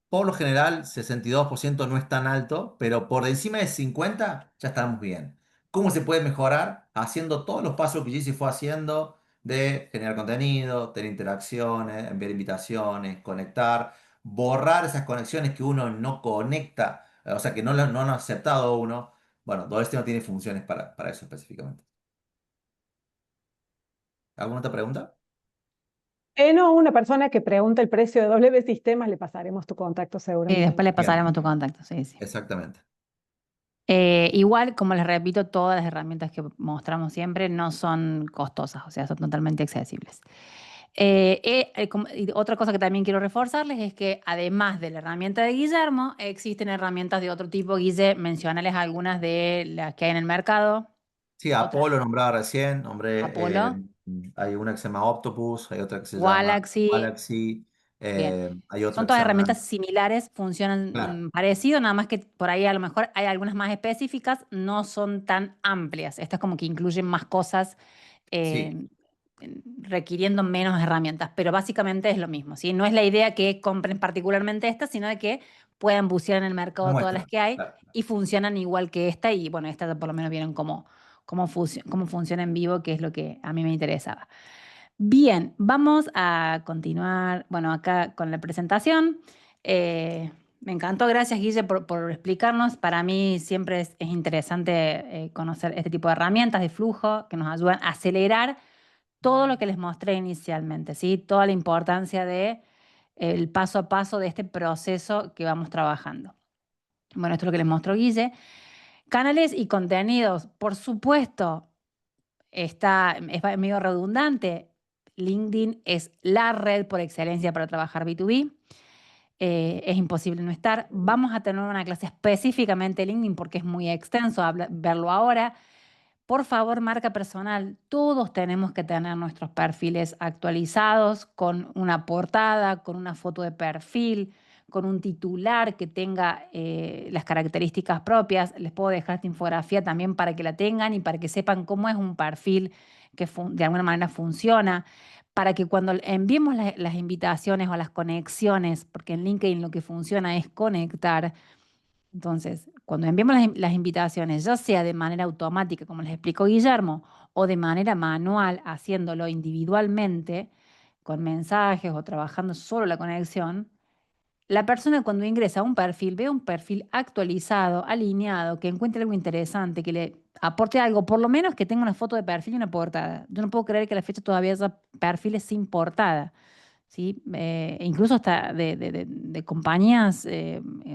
Por lo general, 62% no es tan alto, pero por encima de 50 ya estamos bien. ¿Cómo se puede mejorar? Haciendo todos los pasos que Jessy fue haciendo de generar contenido, tener interacciones, enviar invitaciones, conectar, borrar esas conexiones que uno no conecta, o sea, que no han aceptado uno. Bueno, Doeste no tiene funciones para eso específicamente. ¿Alguna otra pregunta? No, una persona que pregunta el precio de W Sistemas, le pasaremos tu contacto Y seguramente. después le Bien, pasaremos tu contacto, sí, sí. exactamente. Igual, como les repito, todas las herramientas que mostramos siempre no son costosas, o sea, son totalmente accesibles. Y otra cosa que también quiero reforzarles es que además de la herramienta de Guillermo, existen herramientas de otro tipo. Guille, mencionales algunas de las que hay en el mercado. Sí, Otra, Apolo nombraba recién, Apollo, hombre, hay una que se llama Octopus, hay otra que se llama Galaxy. Galaxy, Bien. hay otra Son que se todas llama... herramientas similares, funcionan Claro, parecido, nada más que por ahí a lo mejor hay algunas más específicas, no son tan amplias. Estas como que incluyen más cosas, sí, eh, requiriendo menos herramientas, pero básicamente es lo mismo, ¿sí? No es la idea que compren particularmente esta, sino de que puedan bucear en el una mercado todas las muestra. que hay Claro. y funcionan igual que esta, y bueno, estas por lo menos vieron cómo funciona en vivo, que es lo que a mí me interesaba. Bien, vamos a continuar, bueno, acá con la presentación. Me encantó, gracias Guille por explicarnos. Para mí siempre es interesante conocer este tipo de herramientas de flujo que nos ayudan a acelerar todo lo que les mostré inicialmente, ¿sí? Toda la importancia de el paso a paso de este proceso que vamos trabajando. Bueno, esto es lo que les mostró Guille. Canales y contenidos, por supuesto, es medio redundante. LinkedIn es la red por excelencia para trabajar B2B. Es imposible no estar. Vamos a tener una clase específicamente de LinkedIn porque es muy extenso verlo ahora. Por favor, marca personal. Todos tenemos que tener nuestros perfiles actualizados con una portada, con una foto de perfil, con un titular que tenga las características propias. Les puedo dejar esta infografía también para que la tengan y para que sepan cómo es un perfil que de alguna manera funciona, para que cuando enviemos las invitaciones o las conexiones, porque en LinkedIn lo que funciona es conectar. Entonces, cuando enviamos las invitaciones, ya sea de manera automática, como les explicó Guillermo, o de manera manual, haciéndolo individualmente, con mensajes o trabajando solo la conexión, la persona cuando ingresa a un perfil ve un perfil actualizado, alineado, que encuentre algo interesante, que le aporte algo, por lo menos que tenga una foto de perfil y una portada. Yo no puedo creer que a la fecha todavía haya perfiles sin portada. ¿Sí? Incluso hasta de compañías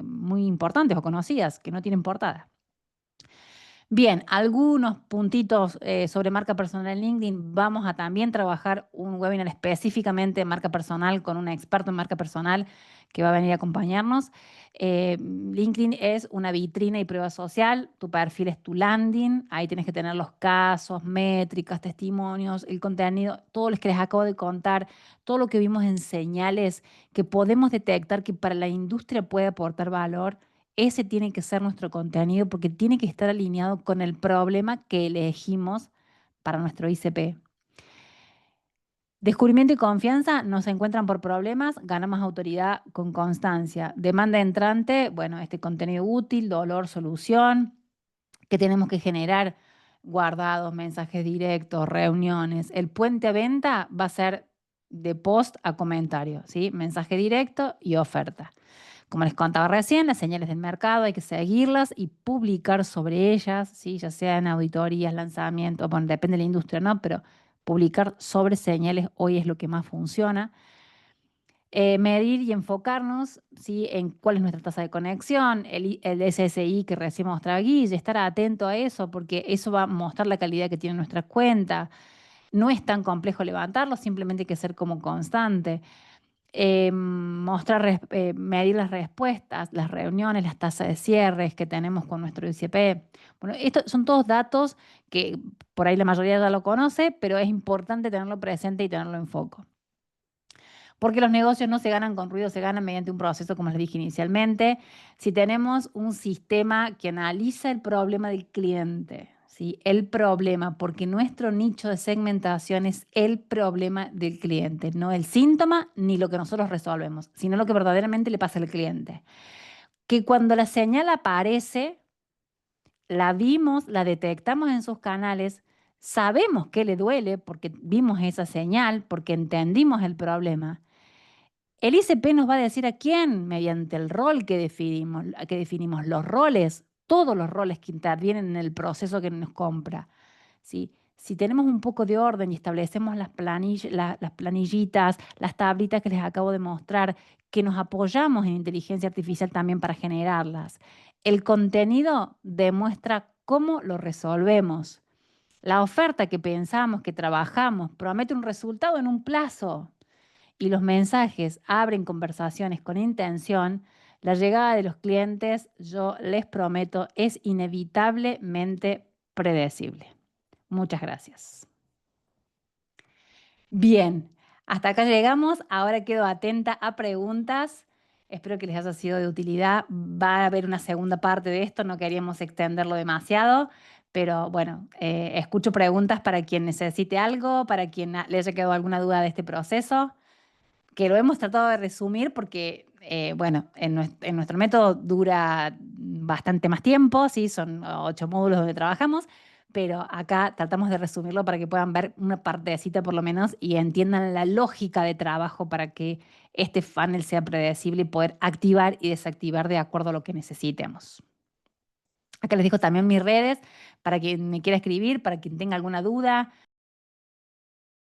muy importantes o conocidas que no tienen portada. Bien, algunos puntitos sobre marca personal en LinkedIn. Vamos a también trabajar un webinar específicamente de marca personal con un experto en marca personal que va a venir a acompañarnos. LinkedIn es una vitrina y prueba social. Tu perfil es tu landing. Ahí tienes que tener los casos, métricas, testimonios, el contenido, todo lo que les acabo de contar, todo lo que vimos en señales que podemos detectar que para la industria puede aportar valor. Ese tiene que ser nuestro contenido porque tiene que estar alineado con el problema que elegimos para nuestro ICP. Descubrimiento y confianza nos encuentran por problemas, ganamos autoridad con constancia. Demanda entrante, bueno, este contenido útil, dolor, solución, que tenemos que generar guardados, mensajes directos, reuniones. El puente a venta va a ser de post a comentario, ¿sí? Mensaje directo y oferta. Como les contaba recién, las señales del mercado hay que seguirlas y publicar sobre ellas, ¿sí? Ya sea en auditorías, lanzamientos, bueno, depende de la industria, ¿no? Pero publicar sobre señales hoy es lo que más funciona. Medir y enfocarnos, ¿sí? En cuál es nuestra tasa de conexión, el SSI que recién mostraba Guille, estar atento a eso porque eso va a mostrar la calidad que tiene nuestra cuenta. No es tan complejo levantarlo, simplemente hay que ser como constante. Medir las respuestas, las reuniones, las tasas de cierres que tenemos con nuestro ICP. Bueno, estos son todos datos que por ahí la mayoría ya lo conoce, pero es importante tenerlo presente y tenerlo en foco. Porque los negocios no se ganan con ruido, se ganan mediante un proceso, como les dije inicialmente. Si tenemos un sistema que analiza el problema del cliente, ¿sí? El problema, porque nuestro nicho de segmentación es el problema del cliente, no el síntoma ni lo que nosotros resolvemos, sino lo que verdaderamente le pasa al cliente. Que cuando la señal aparece, la vimos, la detectamos en sus canales, sabemos que le duele porque vimos esa señal, porque entendimos el problema. El ICP nos va a decir a quién, mediante el rol que definimos los roles, todos los roles que intervienen en el proceso que nos compra, ¿sí? Si tenemos un poco de orden y establecemos las planillitas, las tablitas que les acabo de mostrar, que nos apoyamos en inteligencia artificial también para generarlas, el contenido demuestra cómo lo resolvemos. La oferta que pensamos, que trabajamos, promete un resultado en un plazo y los mensajes abren conversaciones con intención, la llegada de los clientes, yo les prometo, es inevitablemente predecible. Muchas gracias. Bien, hasta acá llegamos. Ahora quedo atenta a preguntas. Espero que les haya sido de utilidad. Va a haber una segunda parte de esto, no queríamos extenderlo demasiado, pero bueno, escucho preguntas para quien necesite algo, para quien le haya quedado alguna duda de este proceso, que lo hemos tratado de resumir porque, bueno, en nuestro método dura bastante más tiempo, ¿sí? Son 8 módulos donde trabajamos, pero acá tratamos de resumirlo para que puedan ver una partecita por lo menos y entiendan la lógica de trabajo para que este funnel sea predecible y poder activar y desactivar de acuerdo a lo que necesitemos. Acá les dejo también mis redes para quien me quiera escribir, para quien tenga alguna duda.